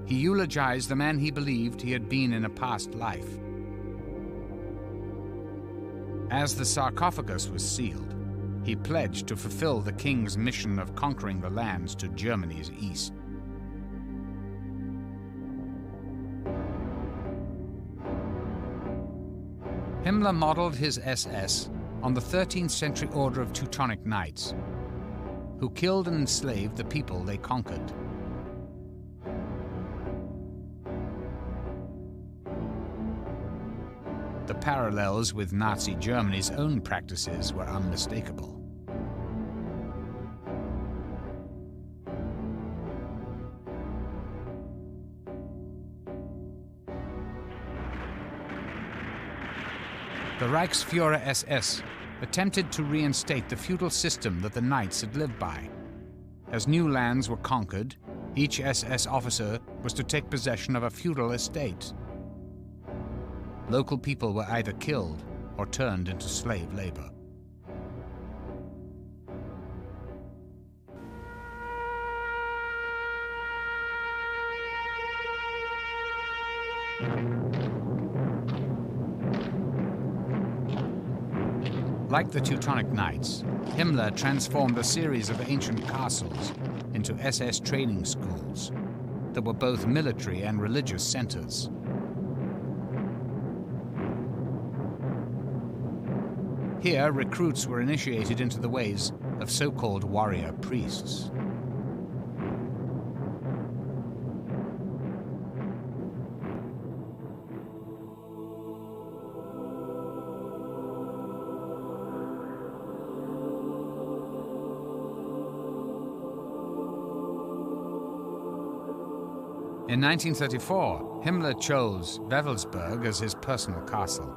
He eulogized the man he believed he had been in a past life. As the sarcophagus was sealed, he pledged to fulfill the king's mission of conquering the lands to Germany's east. Himmler modeled his SS on the 13th century order of Teutonic Knights, who killed and enslaved the people they conquered. The parallels with Nazi Germany's own practices were unmistakable. The Reichsführer SS attempted to reinstate the feudal system that the knights had lived by. As new lands were conquered, each SS officer was to take possession of a feudal estate. Local people were either killed or turned into slave labor. Like the Teutonic Knights, Himmler transformed a series of ancient castles into SS training schools that were both military and religious centers. Here, recruits were initiated into the ways of so-called warrior priests. In 1934, Himmler chose Wewelsburg as his personal castle.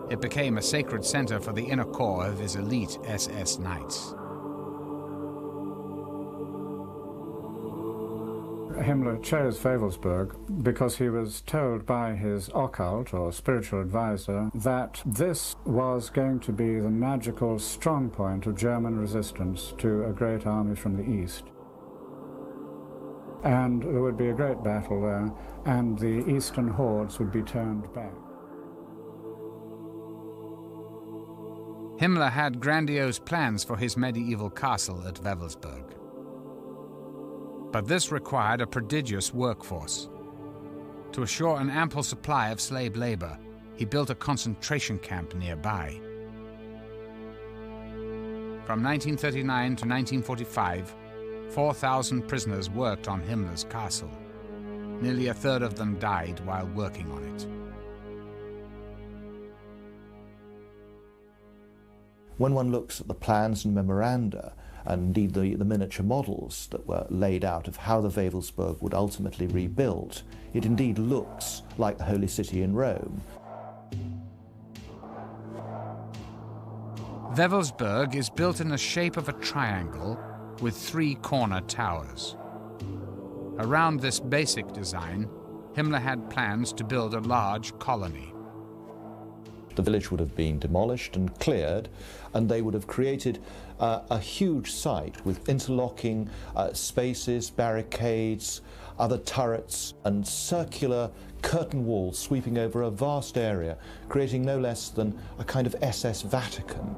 It became a sacred center for the inner core of his elite SS knights. Himmler chose Wewelsburg because he was told by his occult or spiritual advisor that this was going to be the magical strong point of German resistance to a great army from the east. And there would be a great battle there, and the eastern hordes would be turned back. Himmler had grandiose plans for his medieval castle at Wewelsburg. But this required a prodigious workforce. To assure an ample supply of slave labor, he built a concentration camp nearby. From 1939 to 1945, 4,000 prisoners worked on Himmler's castle. Nearly a third of them died while working on it. When one looks at the plans and memoranda, and indeed the miniature models that were laid out of how the Wewelsburg would ultimately rebuild, it indeed looks like the Holy City in Rome. Wewelsburg is built in the shape of a triangle with 3 corner towers. Around this basic design, Himmler had plans to build a large colony. The village would have been demolished and cleared, and they would have created a huge site with interlocking spaces, barricades, other turrets, and circular curtain walls sweeping over a vast area, creating no less than a kind of SS Vatican.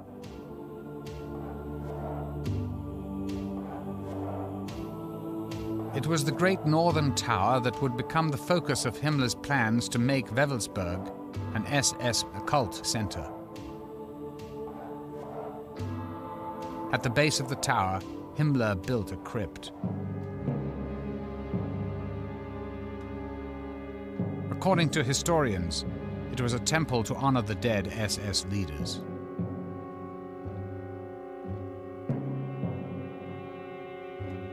It was the Great Northern Tower that would become the focus of Himmler's plans to make Wewelsburg an SS occult center. At the base of the tower, Himmler built a crypt. According to historians, it was a temple to honor the dead SS leaders.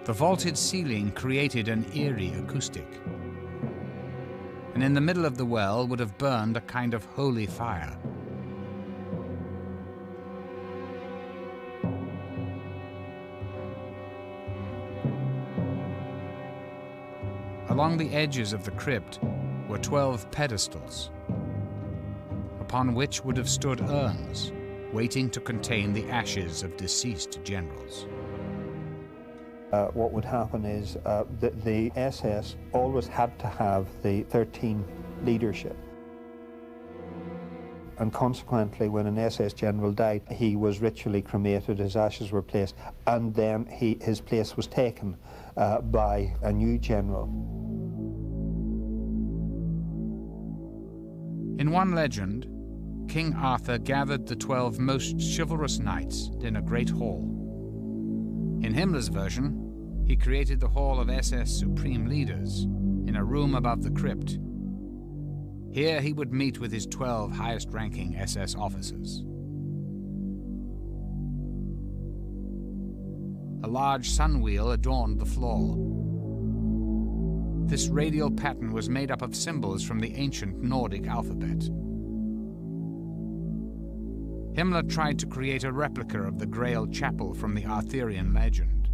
The vaulted ceiling created an eerie acoustic. And in the middle of the well would have burned a kind of holy fire. Along the edges of the crypt were 12 pedestals, upon which would have stood urns, waiting to contain the ashes of deceased generals. What would happen is that the SS always had to have the 13 leadership. And consequently, when an SS general died, he was ritually cremated, his ashes were placed, and then his place was taken by a new general. In one legend, King Arthur gathered the 12 most chivalrous knights in a great hall. In Himmler's version, he created the Hall of SS Supreme Leaders in a room above the crypt. Here he would meet with his 12 highest-ranking SS officers. A large sun wheel adorned the floor. This radial pattern was made up of symbols from the ancient Nordic alphabet. Himmler tried to create a replica of the Grail Chapel from the Arthurian legend.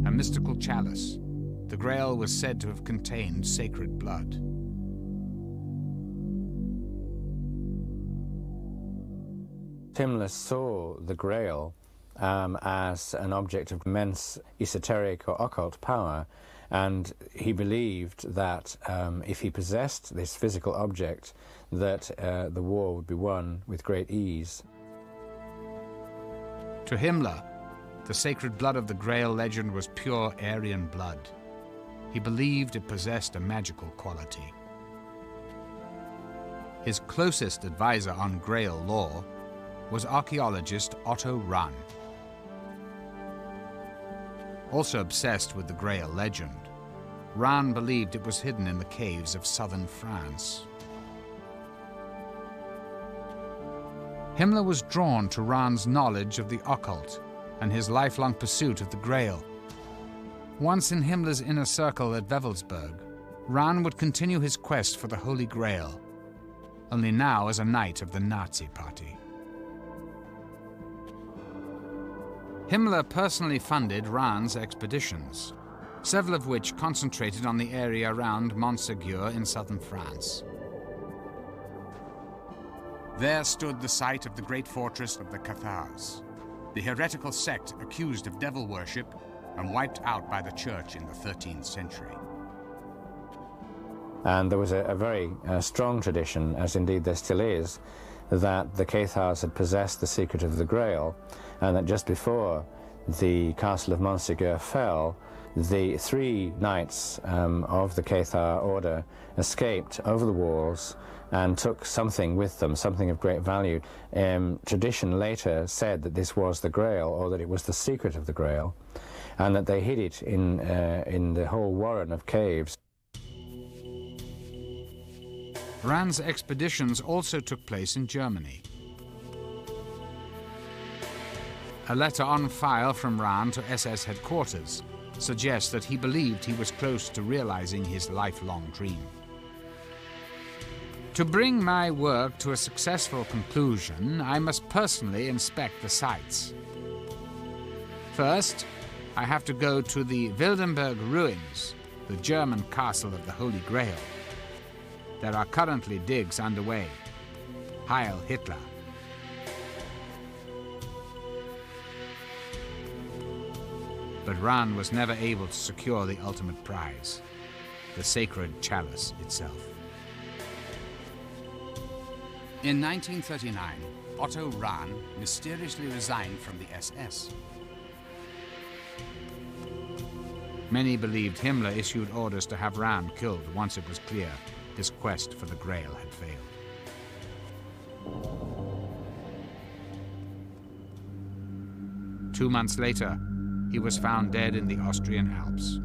A mystical chalice, the Grail was said to have contained sacred blood. Himmler saw the Grail as an object of immense esoteric or occult power, and he believed that if he possessed this physical object, that the war would be won with great ease. To Himmler, the sacred blood of the Grail legend was pure Aryan blood. He believed it possessed a magical quality. His closest advisor on Grail lore was archaeologist Otto Rahn. Also obsessed with the Grail legend, Rahn believed it was hidden in the caves of southern France. Himmler was drawn to Rahn's knowledge of the occult and his lifelong pursuit of the Grail, Once in Himmler's inner circle at Wewelsburg, Rahn would continue his quest for the Holy Grail, only now as a knight of the Nazi Party. Himmler personally funded Rahn's expeditions, several of which concentrated on the area around Montségur in southern France. There stood the site of the great fortress of the Cathars, the heretical sect accused of devil worship and wiped out by the church in the 13th century. And there was a very strong tradition, as indeed there still is, that the Cathars had possessed the secret of the Grail, and that just before the castle of Montségur fell, the 3 knights of the Cathar order escaped over the walls and took something with them, something of great value. Tradition later said that this was the Grail, or that it was the secret of the Grail, and that they hid it in the whole warren of caves. Rahn's expeditions also took place in Germany. A letter on file from Rahn to SS headquarters suggests that he believed he was close to realizing his lifelong dream. To bring my work to a successful conclusion, I must personally inspect the sites. First, I have to go to the Wildenberg ruins, the German castle of the Holy Grail. There are currently digs underway. Heil Hitler. But Rahn was never able to secure the ultimate prize, the sacred chalice itself. In 1939, Otto Rahn mysteriously resigned from the SS. Many believed Himmler issued orders to have Rahn killed once it was clear his quest for the Grail had failed. Two months later, he was found dead in the Austrian Alps.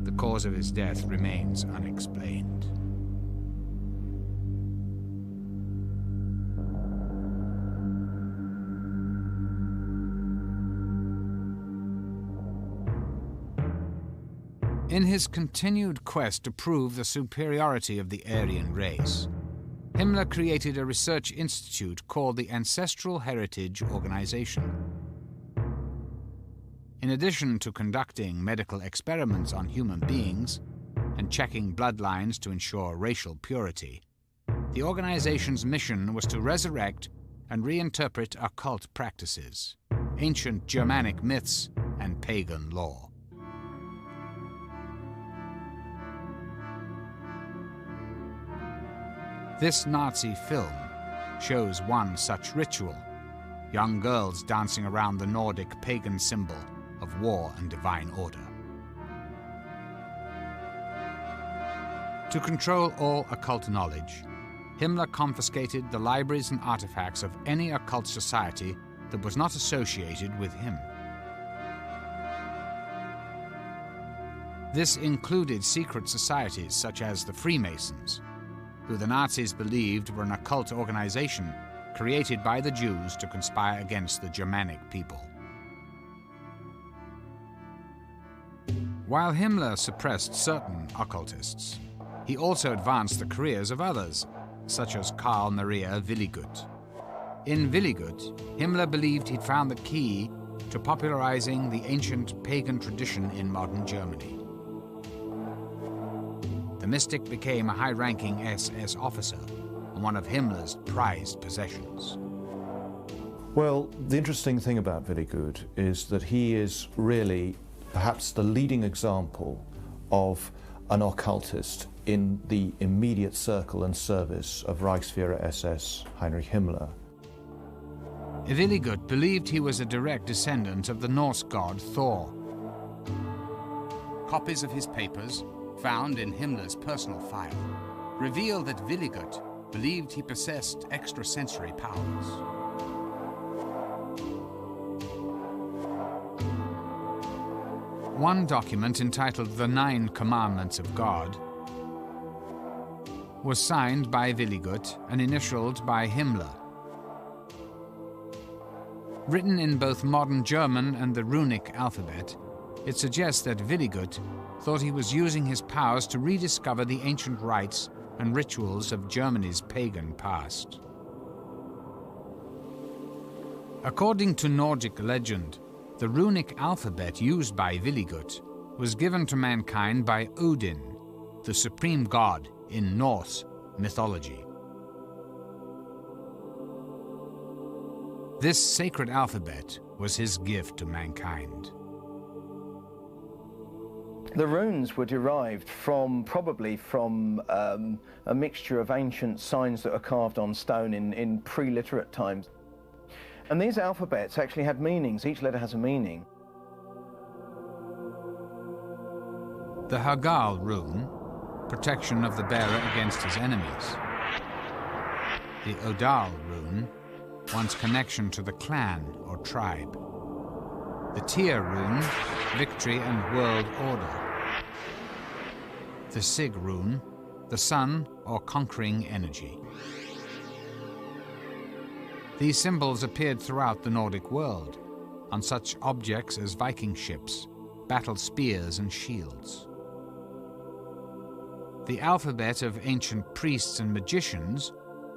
The cause of his death remains unexplained. In his continued quest to prove the superiority of the Aryan race, Himmler created a research institute called the Ancestral Heritage Organization. In addition to conducting medical experiments on human beings and checking bloodlines to ensure racial purity, the organization's mission was to resurrect and reinterpret occult practices, ancient Germanic myths, and pagan lore. This Nazi film shows one such ritual, young girls dancing around the Nordic pagan symbol of war and divine order. To control all occult knowledge, Himmler confiscated the libraries and artifacts of any occult society that was not associated with him. This included secret societies such as the Freemasons, who the Nazis believed were an occult organization created by the Jews to conspire against the Germanic people. While Himmler suppressed certain occultists, he also advanced the careers of others, such as Karl Maria Willigut. In Willigut, Himmler believed he'd found the key to popularizing the ancient pagan tradition in modern Germany. The mystic became a high-ranking SS officer and one of Himmler's prized possessions. Well, the interesting thing about Willigut is that he is really perhaps the leading example of an occultist in the immediate circle and service of Reichsführer SS Heinrich Himmler. Willigut believed he was a direct descendant of the Norse god Thor. Copies of his papers, found in Himmler's personal file, reveal that Willigut believed he possessed extrasensory powers. One document entitled The 9 Commandments of God was signed by Willigut and initialed by Himmler. Written in both modern German and the Runic alphabet, it suggests that Willigut thought he was using his powers to rediscover the ancient rites and rituals of Germany's pagan past. According to Nordic legend, the runic alphabet used by Willigut was given to mankind by Odin, the supreme god in Norse mythology. This sacred alphabet was his gift to mankind. The runes were derived probably from a mixture of ancient signs that were carved on stone in pre-literate times. And these alphabets actually had meanings. Each letter has a meaning. The Hagal rune, protection of the bearer against his enemies. The Odal rune, one's connection to the clan or tribe. The Tyr rune, victory and world order. The Sig rune, the sun or conquering energy. These symbols appeared throughout the Nordic world, on such objects as Viking ships, battle spears and shields. The alphabet of ancient priests and magicians,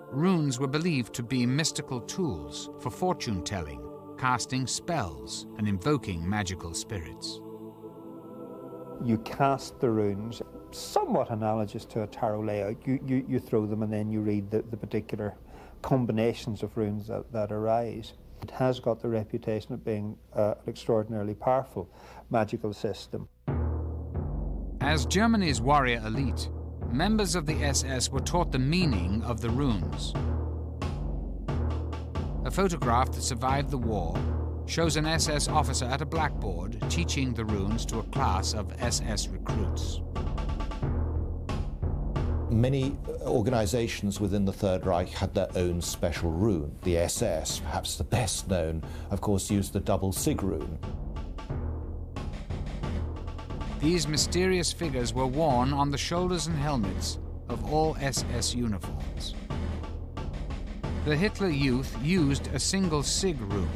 runes were believed to be mystical tools for fortune-telling, casting spells, and invoking magical spirits. You cast the runes, somewhat analogous to a tarot layout. You throw them and then you read the particular combinations of runes that arise. It has got the reputation of being an extraordinarily powerful magical system. As Germany's warrior elite, members of the SS were taught the meaning of the runes. A photograph that survived the war shows an SS officer at a blackboard teaching the runes to a class of SS recruits. Many organizations within the Third Reich had their own special rune. The SS, perhaps the best known, of course, used the double Sig rune. These mysterious figures were worn on the shoulders and helmets of all SS uniforms. The Hitler Youth used a single Sig rune.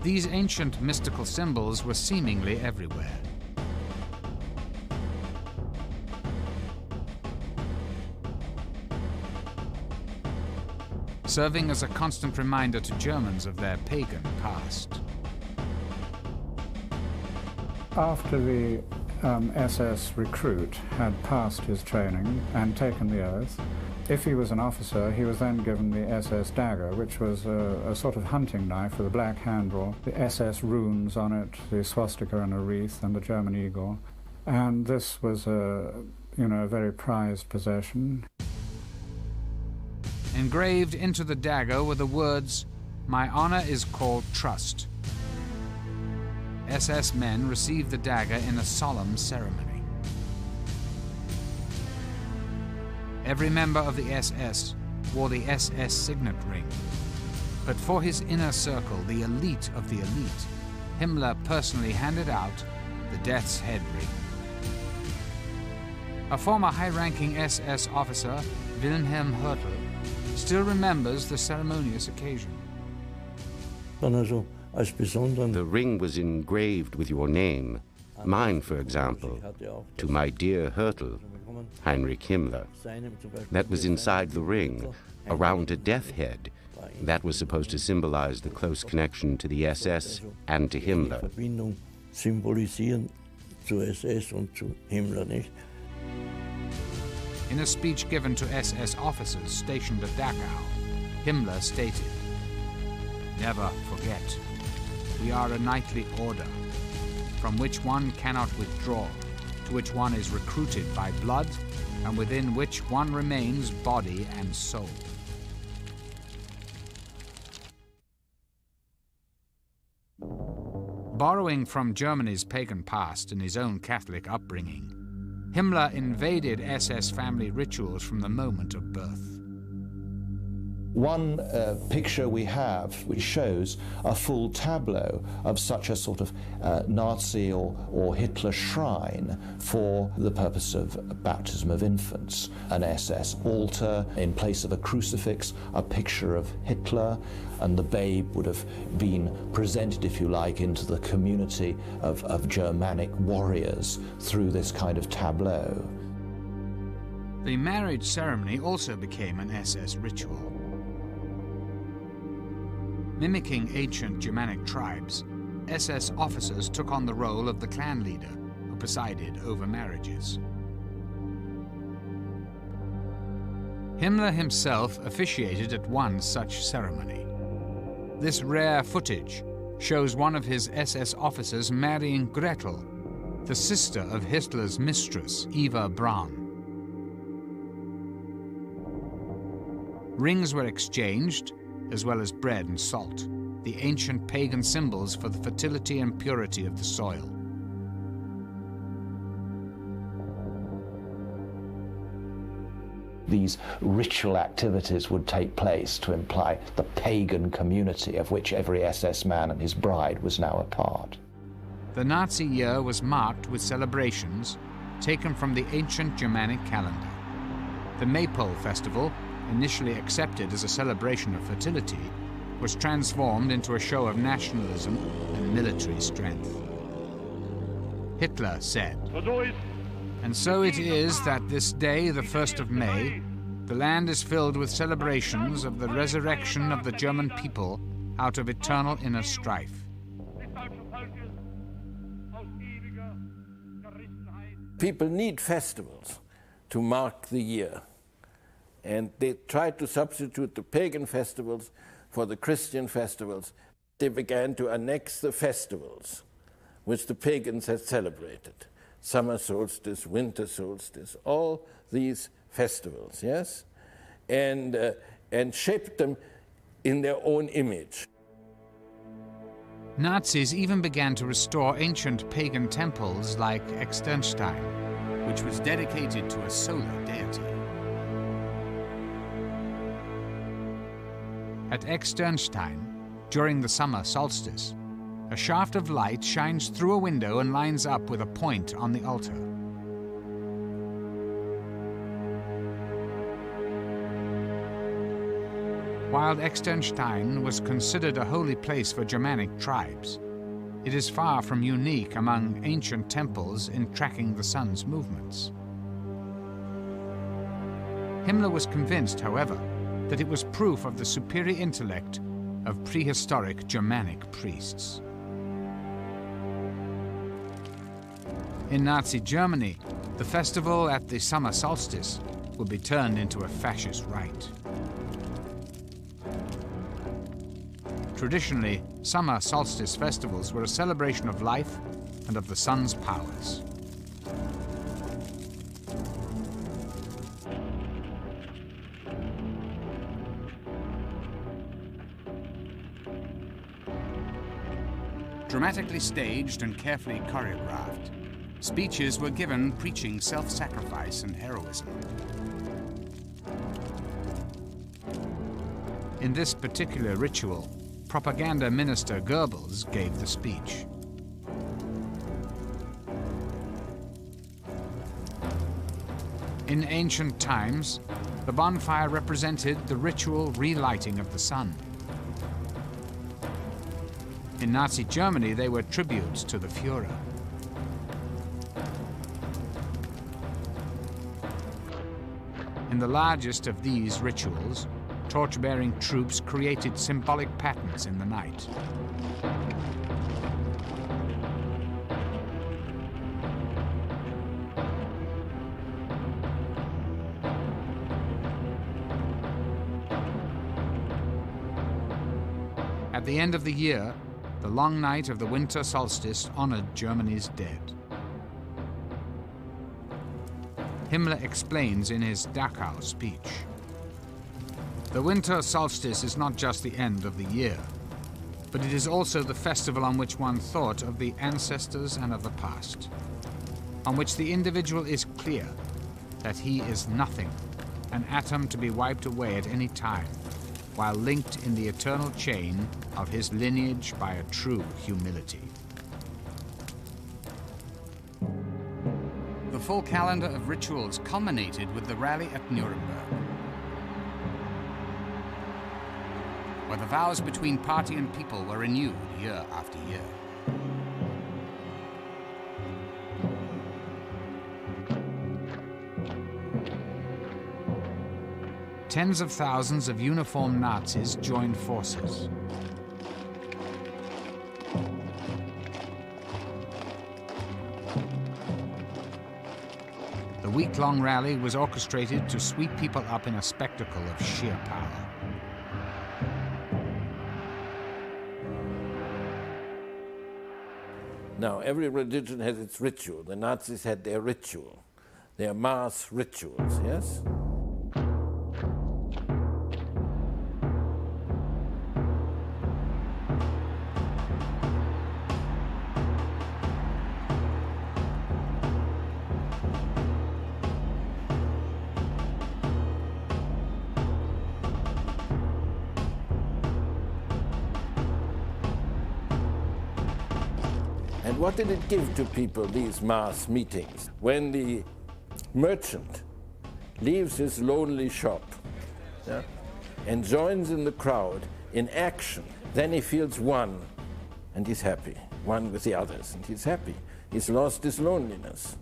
These ancient mystical symbols were seemingly everywhere. Serving as a constant reminder to Germans of their pagan past. After the SS recruit had passed his training and taken the oath, if he was an officer, he was then given the SS dagger, which was a sort of hunting knife with a black handle, the SS runes on it, the swastika and a wreath, and the German eagle. And this was a very prized possession. Engraved into the dagger were the words, "My honor is called trust." SS men received the dagger in a solemn ceremony. Every member of the SS wore the SS signet ring. But for his inner circle, the elite of the elite, Himmler personally handed out the Death's Head ring. A former high-ranking SS officer, Wilhelm Hertel, still remembers the ceremonious occasion. The ring was engraved with your name, mine, for example, to my dear Hertel, Heinrich Himmler. That was inside the ring, around a death head. That was supposed to symbolize the close connection to the SS and to Himmler. In a speech given to SS officers stationed at Dachau, Himmler stated, "Never forget, we are a knightly order, from which one cannot withdraw, to which one is recruited by blood, and within which one remains body and soul." Borrowing from Germany's pagan past and his own Catholic upbringing, Himmler invaded SS family rituals from the moment of birth. One picture we have which shows a full tableau of such a sort of Nazi or Hitler shrine for the purpose of baptism of infants. An SS altar in place of a crucifix, a picture of Hitler, and the babe would have been presented, if you like, into the community of Germanic warriors through this kind of tableau. The marriage ceremony also became an SS ritual. Mimicking ancient Germanic tribes, SS officers took on the role of the clan leader, who presided over marriages. Himmler himself officiated at one such ceremony. This rare footage shows one of his SS officers marrying Gretel, the sister of Hitler's mistress, Eva Braun. Rings were exchanged, as well as bread and salt, the ancient pagan symbols for the fertility and purity of the soil. These ritual activities would take place to imply the pagan community of which every SS man and his bride was now a part. The Nazi year was marked with celebrations taken from the ancient Germanic calendar. The Maypole festival, initially accepted as a celebration of fertility, was transformed into a show of nationalism and military strength. Hitler said, "And so it is that this day, the 1st of May, the land is filled with celebrations of the resurrection of the German people out of eternal inner strife." People need festivals to mark the year. And they tried to substitute the pagan festivals for the Christian festivals. They began to annex the festivals which the pagans had celebrated. Summer solstice, winter solstice, all these festivals, yes? And shaped them in their own image. Nazis even began to restore ancient pagan temples like Externstein, which was dedicated to a solar deity. At Externstein, during the summer solstice, a shaft of light shines through a window and lines up with a point on the altar. While Externstein was considered a holy place for Germanic tribes, it is far from unique among ancient temples in tracking the sun's movements. Himmler was convinced, however, that it was proof of the superior intellect of prehistoric Germanic priests. In Nazi Germany, the festival at the summer solstice would be turned into a fascist rite. Traditionally, summer solstice festivals were a celebration of life and of the sun's powers. Dramatically staged and carefully choreographed, speeches were given preaching self-sacrifice and heroism. In this particular ritual, propaganda minister Goebbels gave the speech. In ancient times, the bonfire represented the ritual relighting of the sun. In Nazi Germany, they were tributes to the Führer. In the largest of these rituals, torch-bearing troops created symbolic patterns in the night. At the end of the year, the long night of the winter solstice honored Germany's dead. Himmler explains in his Dachau speech, "The winter solstice is not just the end of the year, but it is also the festival on which one thought of the ancestors and of the past, on which the individual is clear that he is nothing, an atom to be wiped away at any time, while linked in the eternal chain of his lineage by a true humility. The full calendar of rituals culminated with the rally at Nuremberg, where the vows between party and people were renewed year after year. Tens of thousands of uniformed Nazis joined forces. The week-long rally was orchestrated to sweep people up in a spectacle of sheer power. Now, every religion has its ritual. The Nazis had their ritual, their mass rituals, yes? And what did it give to people, these mass meetings? When the merchant leaves his lonely shop, yeah, and joins in the crowd in action, then he feels one, and he's happy. One with the others, and he's happy. He's lost his loneliness.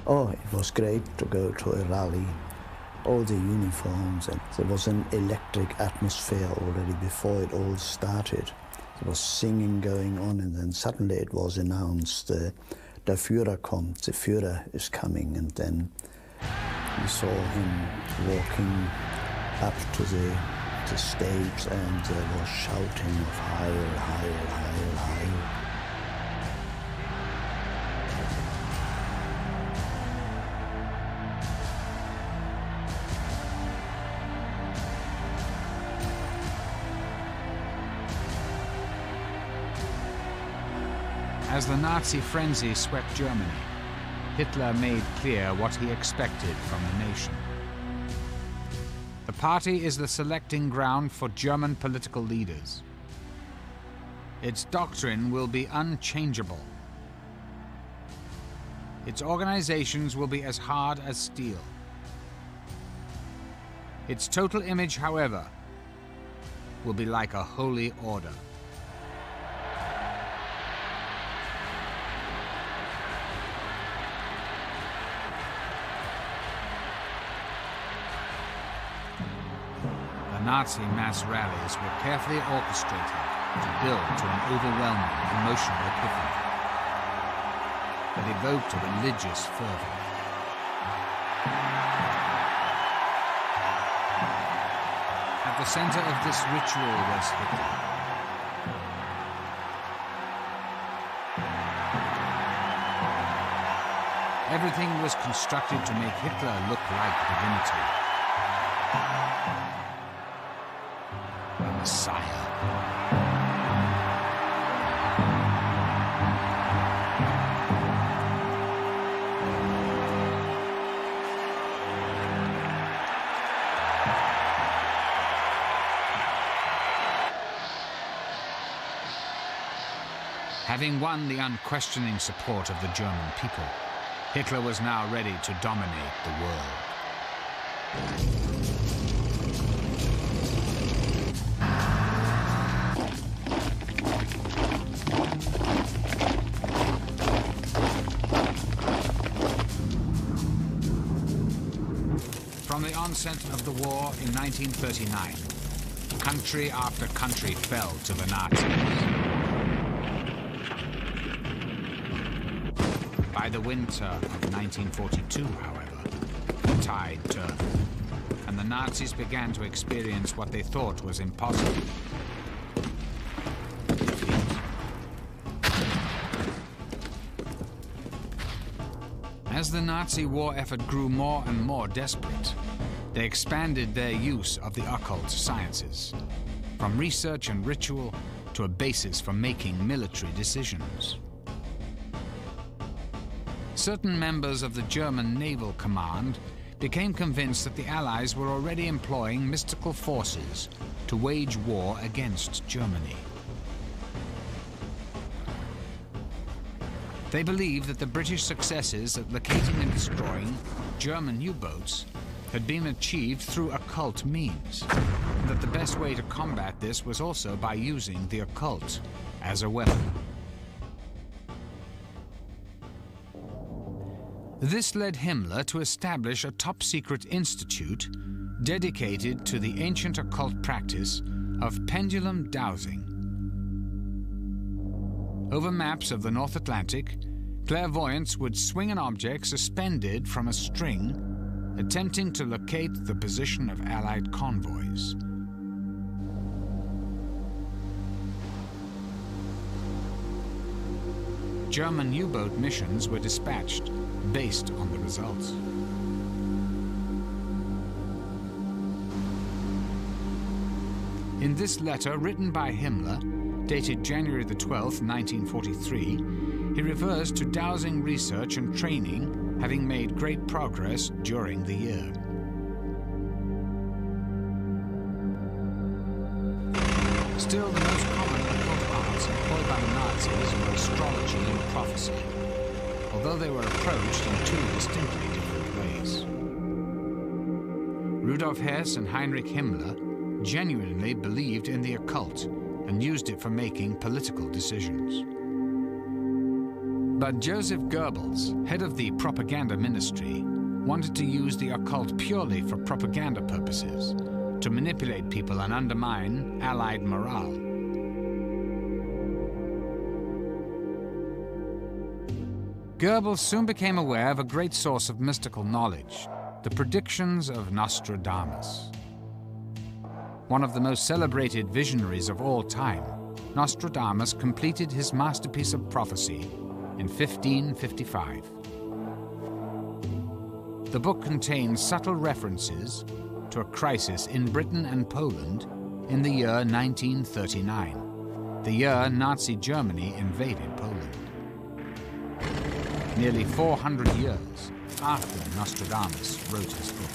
Oh, it was great to go to a rally. All the uniforms, and there was an electric atmosphere already before it all started. There was singing going on, and then suddenly it was announced, der Führer kommt, the Führer is coming, and then we saw him walking up to the stage, and there was shouting of Heil, Heil, Heil, Heil. As the Nazi frenzy swept Germany, Hitler made clear what he expected from the nation. The party is the selecting ground for German political leaders. Its doctrine will be unchangeable. Its organizations will be as hard as steel. Its total image, however, will be like a holy order. Nazi mass rallies were carefully orchestrated to build to an overwhelming emotional epiphany that evoked a religious fervor. At the center of this ritual was Hitler. Everything was constructed to make Hitler look like divinity. Messiah. Having won the unquestioning support of the German people, Hitler was now ready to dominate the world. From the onset of the war in 1939, country after country fell to the Nazis. By the winter of 1942, however, the tide turned, and the Nazis began to experience what they thought was impossible. Defeat. As the Nazi war effort grew more and more desperate, they expanded their use of the occult sciences, from research and ritual to a basis for making military decisions. Certain members of the German Naval Command became convinced that the Allies were already employing mystical forces to wage war against Germany. They believed that the British successes at locating and destroying German U-boats had been achieved through occult means, and that the best way to combat this was also by using the occult as a weapon. This led Himmler to establish a top-secret institute dedicated to the ancient occult practice of pendulum dowsing. Over maps of the North Atlantic, clairvoyants would swing an object suspended from a string, attempting to locate the position of Allied convoys. German U-boat missions were dispatched based on the results. In this letter written by Himmler, dated January the 12th, 1943, he refers to dowsing research and training having made great progress during the year. Still, the most common occult arts employed by the Nazis were astrology and prophecy, although they were approached in two distinctly different ways. Rudolf Hess and Heinrich Himmler genuinely believed in the occult and used it for making political decisions. But Joseph Goebbels, head of the propaganda ministry, wanted to use the occult purely for propaganda purposes, to manipulate people and undermine Allied morale. Goebbels soon became aware of a great source of mystical knowledge, the predictions of Nostradamus. One of the most celebrated visionaries of all time, Nostradamus completed his masterpiece of prophecy in 1555. The book contains subtle references to a crisis in Britain and Poland in the year 1939, the year Nazi Germany invaded Poland. Nearly 400 years after Nostradamus wrote his book.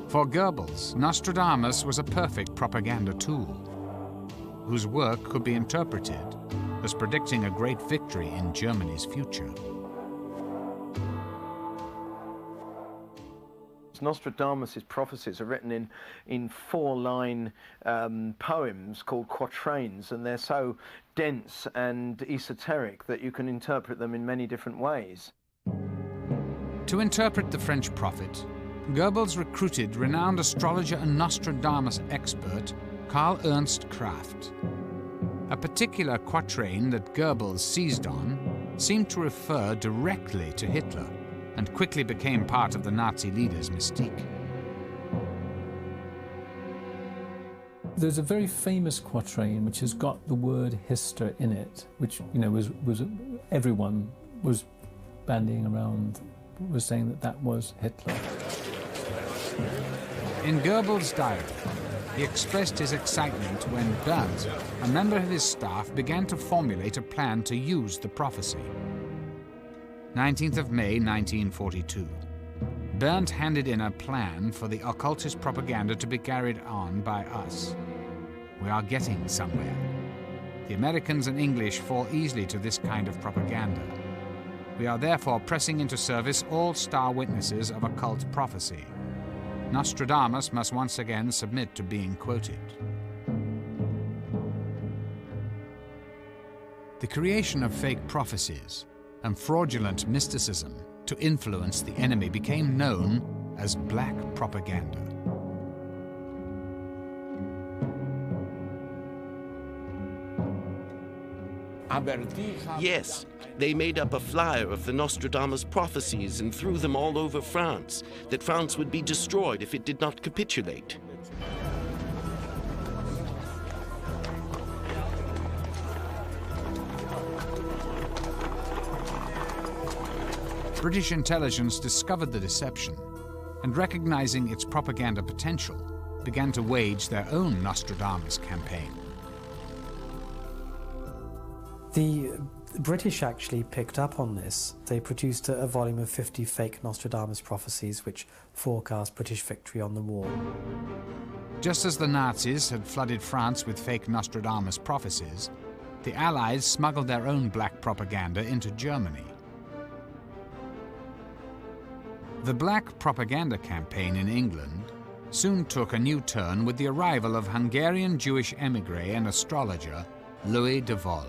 For Goebbels, Nostradamus was a perfect propaganda tool, whose work could be interpreted as predicting a great victory in Germany's future. Nostradamus' prophecies are written in four-line poems called quatrains, and they're so dense and esoteric that you can interpret them in many different ways. To interpret the French prophet, Goebbels recruited renowned astrologer and Nostradamus expert Karl Ernst Kraft. A particular quatrain that Goebbels seized on seemed to refer directly to Hitler, and quickly became part of the Nazi leader's mystique. There's a very famous quatrain which has got the word Hister in it, which was everyone was bandying around, was saying that was Hitler. In Goebbels' diary, he expressed his excitement when Berndt, a member of his staff, began to formulate a plan to use the prophecy. 19th of May, 1942. Berndt handed in a plan for the occultist propaganda to be carried on by us. We are getting somewhere. The Americans and English fall easily to this kind of propaganda. We are therefore pressing into service all star witnesses of occult prophecy. Nostradamus must once again submit to being quoted. The creation of fake prophecies and fraudulent mysticism to influence the enemy became known as black propaganda. Yes, they made up a flyer of the Nostradamus prophecies and threw them all over France, that France would be destroyed if it did not capitulate. British intelligence discovered the deception and, recognizing its propaganda potential, began to wage their own Nostradamus campaign. The British actually picked up on this. They produced a volume of 50 fake Nostradamus prophecies which forecast British victory on the war. Just as the Nazis had flooded France with fake Nostradamus prophecies, the Allies smuggled their own black propaganda into Germany. The black propaganda campaign in England soon took a new turn with the arrival of Hungarian Jewish emigre and astrologer Louis de Vol.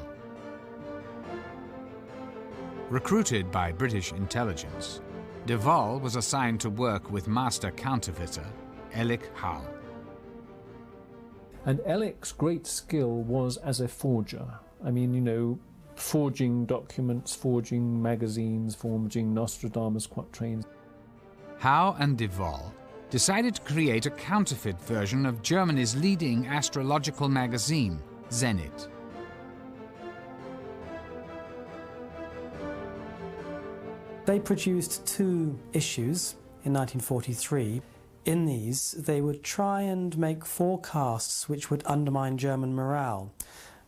Recruited by British intelligence, de Vol was assigned to work with master counterfeiter Elik Hall. And Elik's great skill was as a forger. I mean, you know, forging documents, forging magazines, forging Nostradamus quatrains. Howe and de Vol decided to create a counterfeit version of Germany's leading astrological magazine, Zenit. They produced 2 issues in 1943. In these, they would try and make forecasts which would undermine German morale.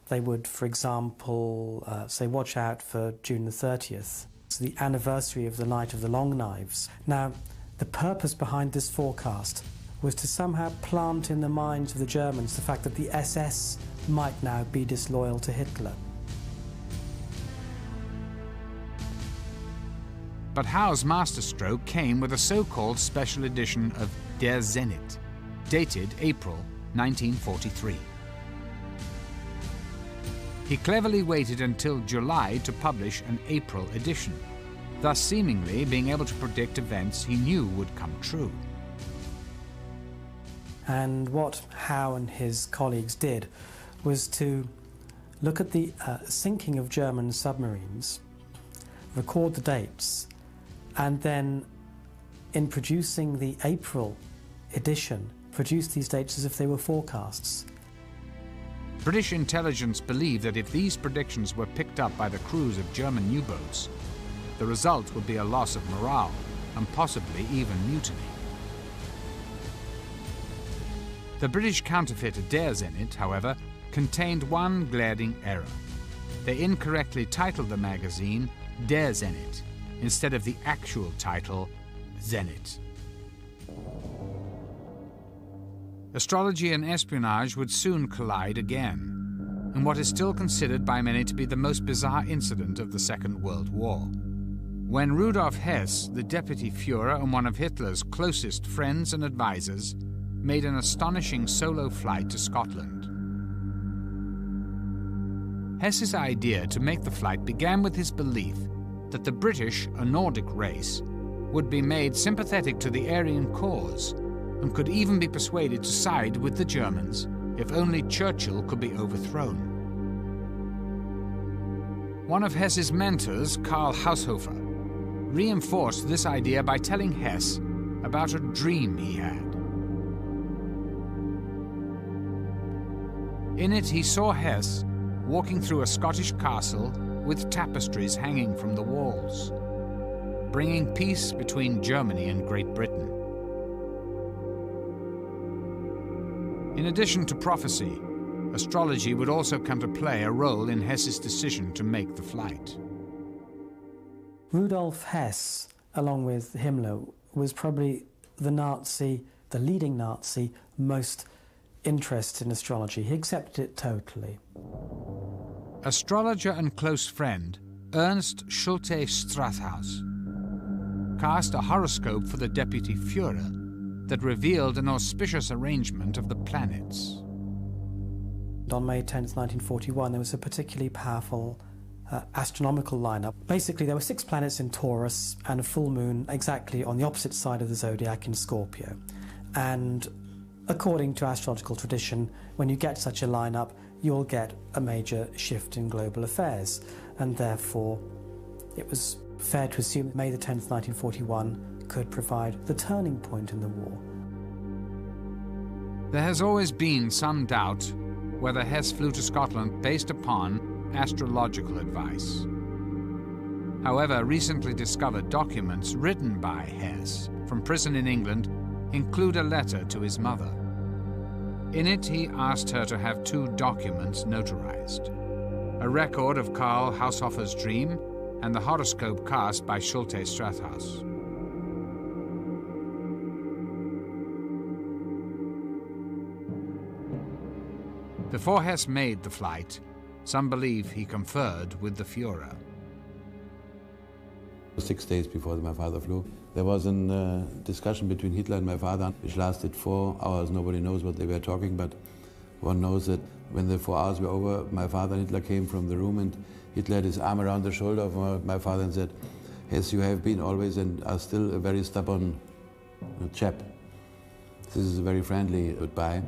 They would, for example, say, watch out for June the 30th. It's the anniversary of the Night of the Long Knives. Now, the purpose behind this forecast was to somehow plant in the minds of the Germans the fact that the SS might now be disloyal to Hitler. But Howe's masterstroke came with a so-called special edition of Der Zenit, dated April 1943. He cleverly waited until July to publish an April edition, thus seemingly being able to predict events he knew would come true. And what Howe and his colleagues did was to look at the sinking of German submarines, record the dates, and then, in producing the April edition, produce these dates as if they were forecasts. British intelligence believed that if these predictions were picked up by the crews of German U-boats, the result would be a loss of morale and possibly even mutiny. The British counterfeit Der Zenit, however, contained one glaring error. They incorrectly titled the magazine Der Zenit instead of the actual title, Zenit. Astrology and espionage would soon collide again, in what is still considered by many to be the most bizarre incident of the Second World War. When Rudolf Hess, the deputy Führer and one of Hitler's closest friends and advisors, made an astonishing solo flight to Scotland. Hess's idea to make the flight began with his belief that the British, a Nordic race, would be made sympathetic to the Aryan cause and could even be persuaded to side with the Germans if only Churchill could be overthrown. One of Hess's mentors, Karl Haushofer, reinforced this idea by telling Hess about a dream he had. In it, he saw Hess walking through a Scottish castle with tapestries hanging from the walls, bringing peace between Germany and Great Britain. In addition to prophecy, astrology would also come to play a role in Hess's decision to make the flight. Rudolf Hess, along with Himmler, was probably the leading Nazi, most interested in astrology. He accepted it totally. Astrologer and close friend Ernst Schulte Strathaus cast a horoscope for the deputy Führer that revealed an auspicious arrangement of the planets. On May 10th, 1941, there was a particularly powerful astronomical lineup. Basically, there were 6 planets in Taurus and a full moon exactly on the opposite side of the zodiac in Scorpio. And according to astrological tradition, when you get such a lineup, you'll get a major shift in global affairs. And therefore, it was fair to assume that May the 10th, 1941 could provide the turning point in the war. There has always been some doubt whether Hess flew to Scotland based upon astrological advice. However, recently discovered documents written by Hess from prison in England include a letter to his mother. In it, he asked her to have 2 documents notarized. a record of Karl Haushofer's dream, and the horoscope cast by Schulte Strathaus. Before Hess made the flight, some believe he conferred with the Führer. 6 days before my father flew, there was a discussion between Hitler and my father, which lasted 4 hours. Nobody knows what they were talking, but one knows that when the 4 hours were over, my father and Hitler came from the room, and Hitler had his arm around the shoulder of my father and said, "Hess, you have been always and are still a very stubborn chap." This is a very friendly goodbye.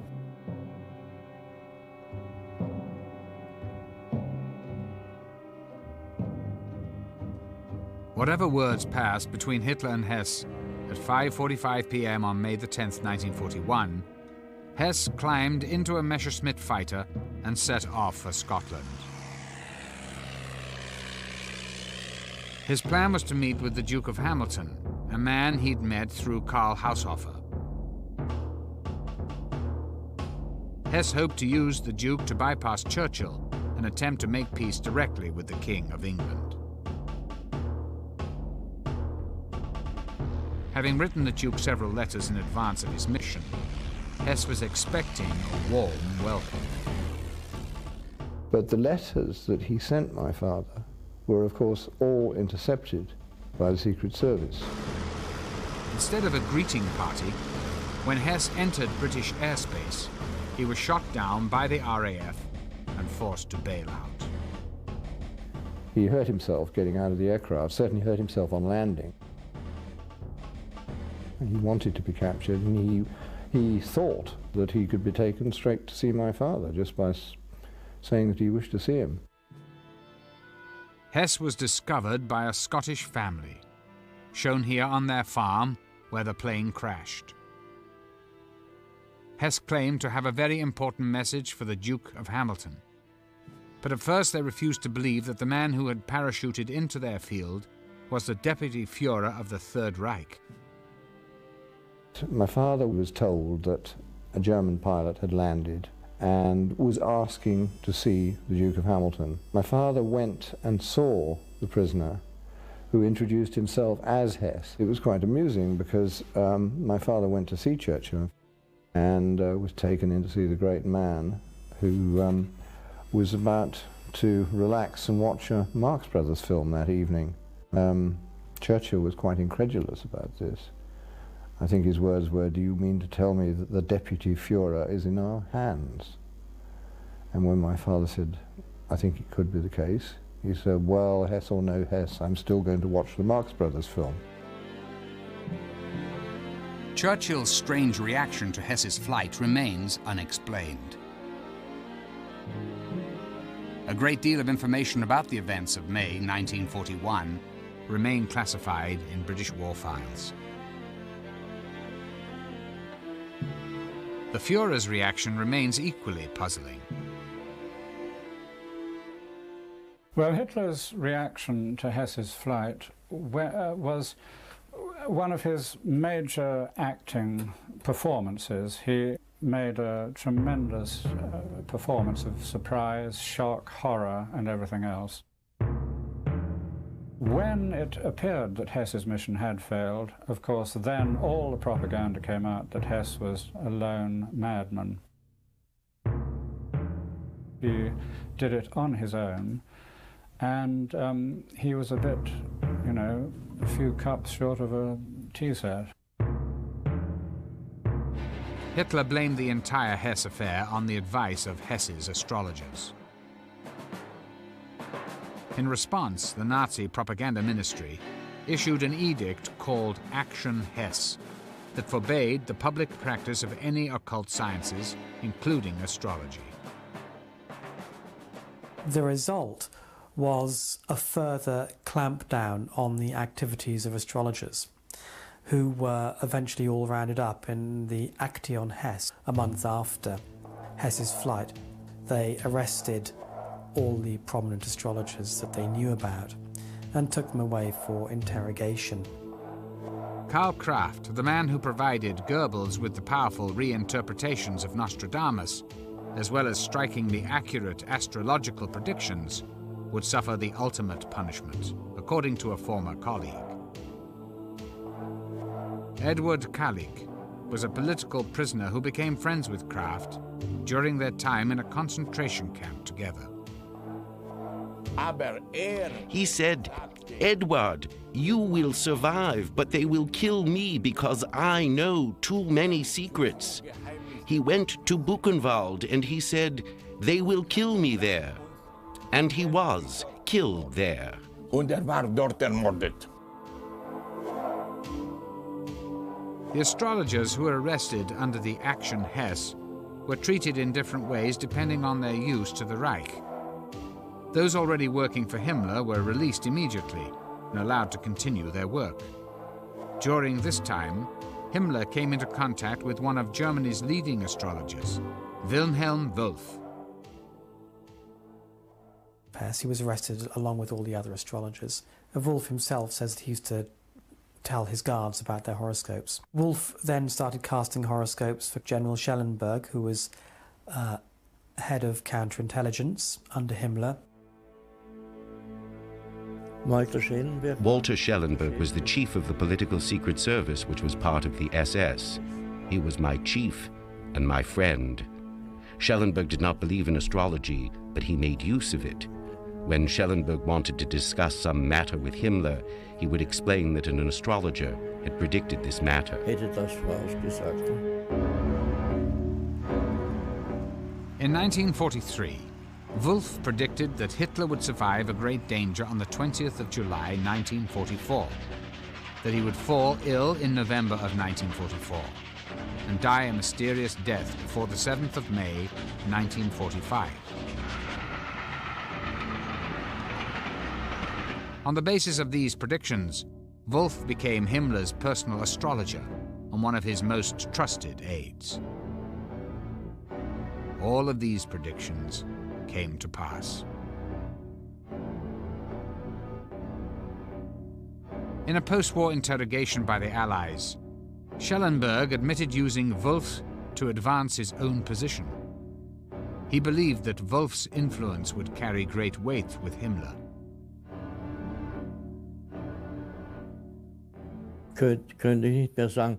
Whatever words passed between Hitler and Hess at 5:45 p.m. on May the 10th, 1941, Hess climbed into a Messerschmitt fighter and set off for Scotland. His plan was to meet with the Duke of Hamilton, a man he'd met through Karl Haushofer. Hess hoped to use the Duke to bypass Churchill and attempt to make peace directly with the King of England. Having written the Duke several letters in advance of his mission, Hess was expecting a warm welcome. But the letters that he sent my father were, of course, all intercepted by the Secret Service. Instead of a greeting party, when Hess entered British airspace, he was shot down by the RAF and forced to bail out. He hurt himself getting out of the aircraft, certainly hurt himself on landing. He wanted to be captured, and he thought that he could be taken straight to see my father just by saying that he wished to see him. Hess was discovered by a Scottish family, shown here on their farm where the plane crashed. Hess claimed to have a very important message for the Duke of Hamilton, but at first they refused to believe that the man who had parachuted into their field was the Deputy Führer of the Third Reich. My father was told that a German pilot had landed and was asking to see the Duke of Hamilton. My father went and saw the prisoner, who introduced himself as Hess. It was quite amusing because my father went to see Churchill and was taken in to see the great man who was about to relax and watch a Marx Brothers film that evening. Churchill was quite incredulous about this. I think his words were, "Do you mean to tell me that the Deputy Führer is in our hands?" And when my father said, "I think it could be the case," he said, "Well, Hess or no Hess, I'm still going to watch the Marx Brothers film." Churchill's strange reaction to Hess's flight remains unexplained. A great deal of information about the events of May 1941 remain classified in British war files. The Führer's reaction remains equally puzzling. Well, Hitler's reaction to Hess's flight was one of his major acting performances. He made a tremendous performance of surprise, shock, horror, and everything else. When it appeared that Hess's mission had failed, of course, then all the propaganda came out that Hess was a lone madman. He did it on his own, and he was a bit, you know, a few cups short of a tea set. Hitler blamed the entire Hess affair on the advice of Hess's astrologers. In response, the Nazi propaganda ministry issued an edict called Action Hess that forbade the public practice of any occult sciences, including astrology. The result was a further clampdown on the activities of astrologers, who were eventually all rounded up in the Action Hess. A month after Hess's flight, they arrested all the prominent astrologers that they knew about and took them away for interrogation. Karl Kraft, the man who provided Goebbels with the powerful reinterpretations of Nostradamus, as well as strikingly accurate astrological predictions, would suffer the ultimate punishment, according to a former colleague. Edward Kalik was a political prisoner who became friends with Kraft during their time in a concentration camp together. He said, "Edward, you will survive, but they will kill me because I know too many secrets." He went to Buchenwald and he said, "They will kill me there." And he was killed there. Und war dort ermordet. The astrologers who were arrested under the Action Hess were treated in different ways depending on their use to the Reich. Those already working for Himmler were released immediately and allowed to continue their work. During this time, Himmler came into contact with one of Germany's leading astrologers, Wilhelm Wolff. He was arrested along with all the other astrologers. Wolff himself says that he used to tell his guards about their horoscopes. Wolff then started casting horoscopes for General Schellenberg, who was head of counterintelligence under Himmler. Walter Schellenberg was the chief of the political secret service, which was part of the SS. He was my chief and my friend. Schellenberg did not believe in astrology, but he made use of it. When Schellenberg wanted to discuss some matter with Himmler, he would explain that an astrologer had predicted this matter. In 1943, Wolff predicted that Hitler would survive a great danger on the 20th of July 1944, that he would fall ill in November of 1944, and die a mysterious death before the 7th of May 1945. On the basis of these predictions, Wolff became Himmler's personal astrologer and one of his most trusted aides. All of these predictions came to pass. In a post-war interrogation by the Allies, Schellenberg admitted using Wolff to advance his own position. He believed that Wolff's influence would carry great weight with Himmler.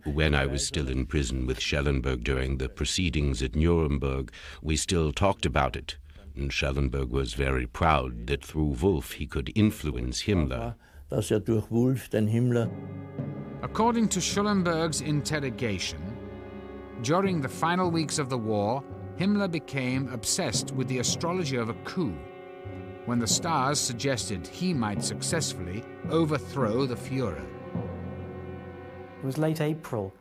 When I was still in prison with Schellenberg during the proceedings at Nuremberg, we still talked about it. And Schellenberg was very proud that through Wolff he could influence Himmler. According to Schellenberg's interrogation, during the final weeks of the war, Himmler became obsessed with the astrology of a coup, when the stars suggested he might successfully overthrow the Führer. It was late April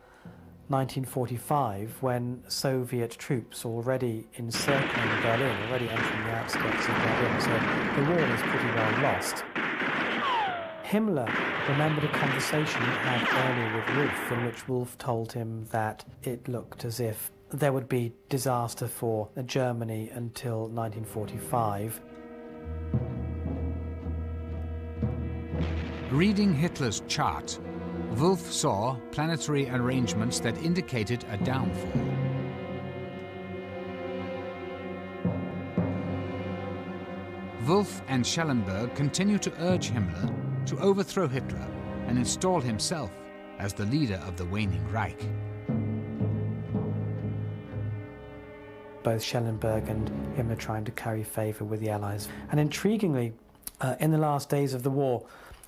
1945 when Soviet troops already encircling Berlin, already entering the outskirts of Berlin, so the war was pretty well lost. Himmler remembered a conversation he had earlier with Wolff, in which Wolff told him that it looked as if there would be disaster for Germany until 1945. Reading Hitler's chart, Wolff saw planetary arrangements that indicated a downfall. Wolff and Schellenberg continued to urge Himmler to overthrow Hitler and install himself as the leader of the waning Reich. Both Schellenberg and Himmler trying to curry favour with the Allies. And intriguingly, in the last days of the war,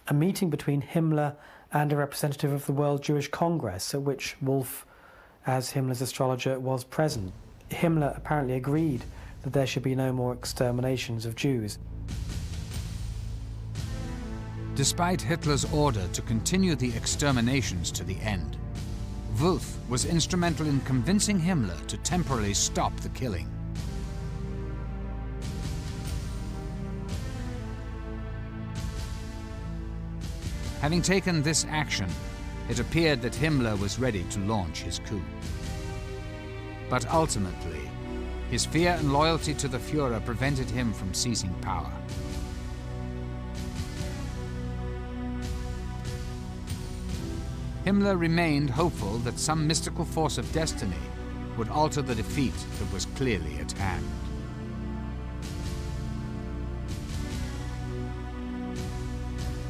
a meeting between Himmler and a representative of the World Jewish Congress, at which Wolff, as Himmler's astrologer, was present. Himmler apparently agreed that there should be no more exterminations of Jews. Despite Hitler's order to continue the exterminations to the end, Wolff was instrumental in convincing Himmler to temporarily stop the killing. Having taken this action, it appeared that Himmler was ready to launch his coup. But ultimately, his fear and loyalty to the Führer prevented him from seizing power. Himmler remained hopeful that some mystical force of destiny would alter the defeat that was clearly at hand.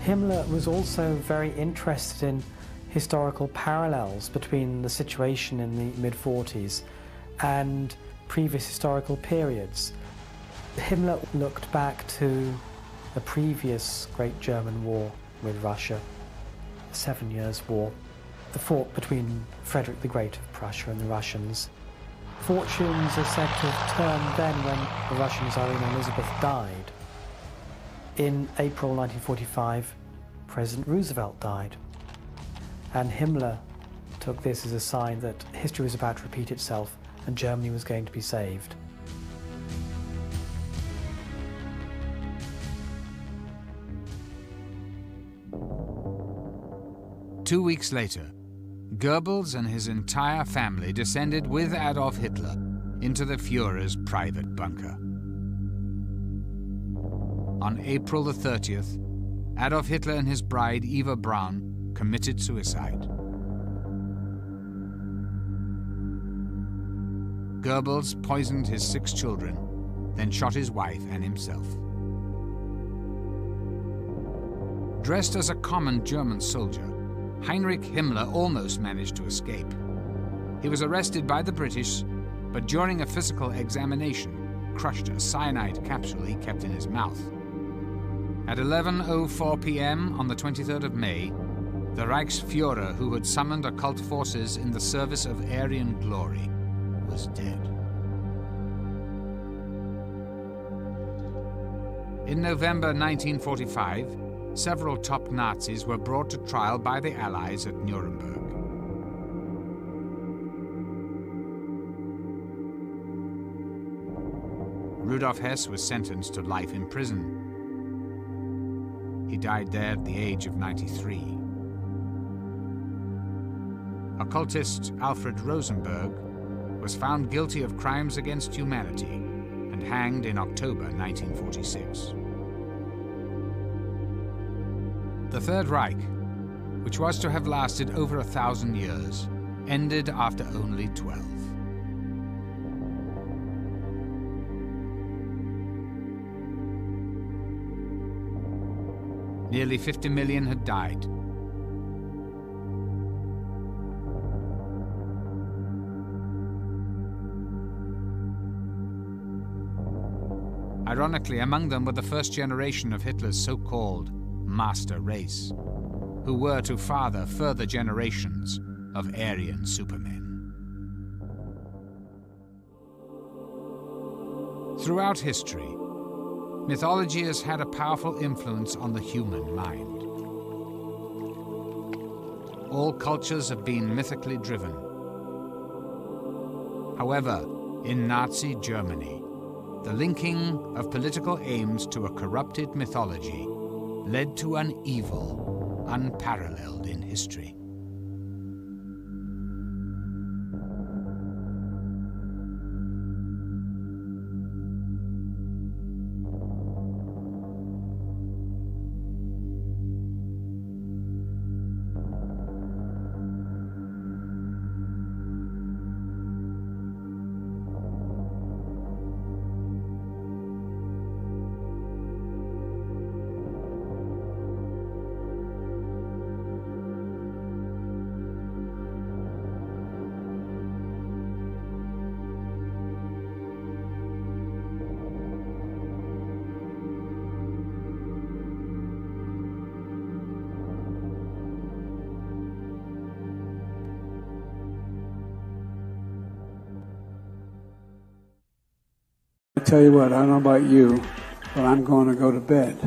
Himmler was also very interested in historical parallels between the situation in the mid-40s and previous historical periods. Himmler looked back to the previous Great German War with Russia, the 7 Years' War, the fought between Frederick the Great of Prussia and the Russians. Fortunes are said to have turned then when the Russian Tsarina Elizabeth died. In April 1945, President Roosevelt died, and Himmler took this as a sign that history was about to repeat itself and Germany was going to be saved. Two weeks later, Goebbels and his entire family descended with Adolf Hitler into the Führer's private bunker. On April the 30th, Adolf Hitler and his bride Eva Braun committed suicide. Goebbels poisoned his 6 children, then shot his wife and himself. Dressed as a common German soldier, Heinrich Himmler almost managed to escape. He was arrested by the British, but during a physical examination, crushed a cyanide capsule he kept in his mouth. At 11:04 p.m. on the 23rd of May, the Reichsführer, who had summoned occult forces in the service of Aryan glory, was dead. In November 1945, several top Nazis were brought to trial by the Allies at Nuremberg. Rudolf Hess was sentenced to life in prison. He died there at the age of 93. Occultist Alfred Rosenberg was found guilty of crimes against humanity and hanged in October 1946. The Third Reich, which was to have lasted over 1,000 years, ended after only 12. Nearly 50 million had died. Ironically, among them were the first generation of Hitler's so-called master race, who were to father further generations of Aryan supermen. Throughout history, mythology has had a powerful influence on the human mind. All cultures have been mythically driven. However, in Nazi Germany, the linking of political aims to a corrupted mythology led to an evil unparalleled in history. I tell you what, I don't know about you, but I'm going to go to bed.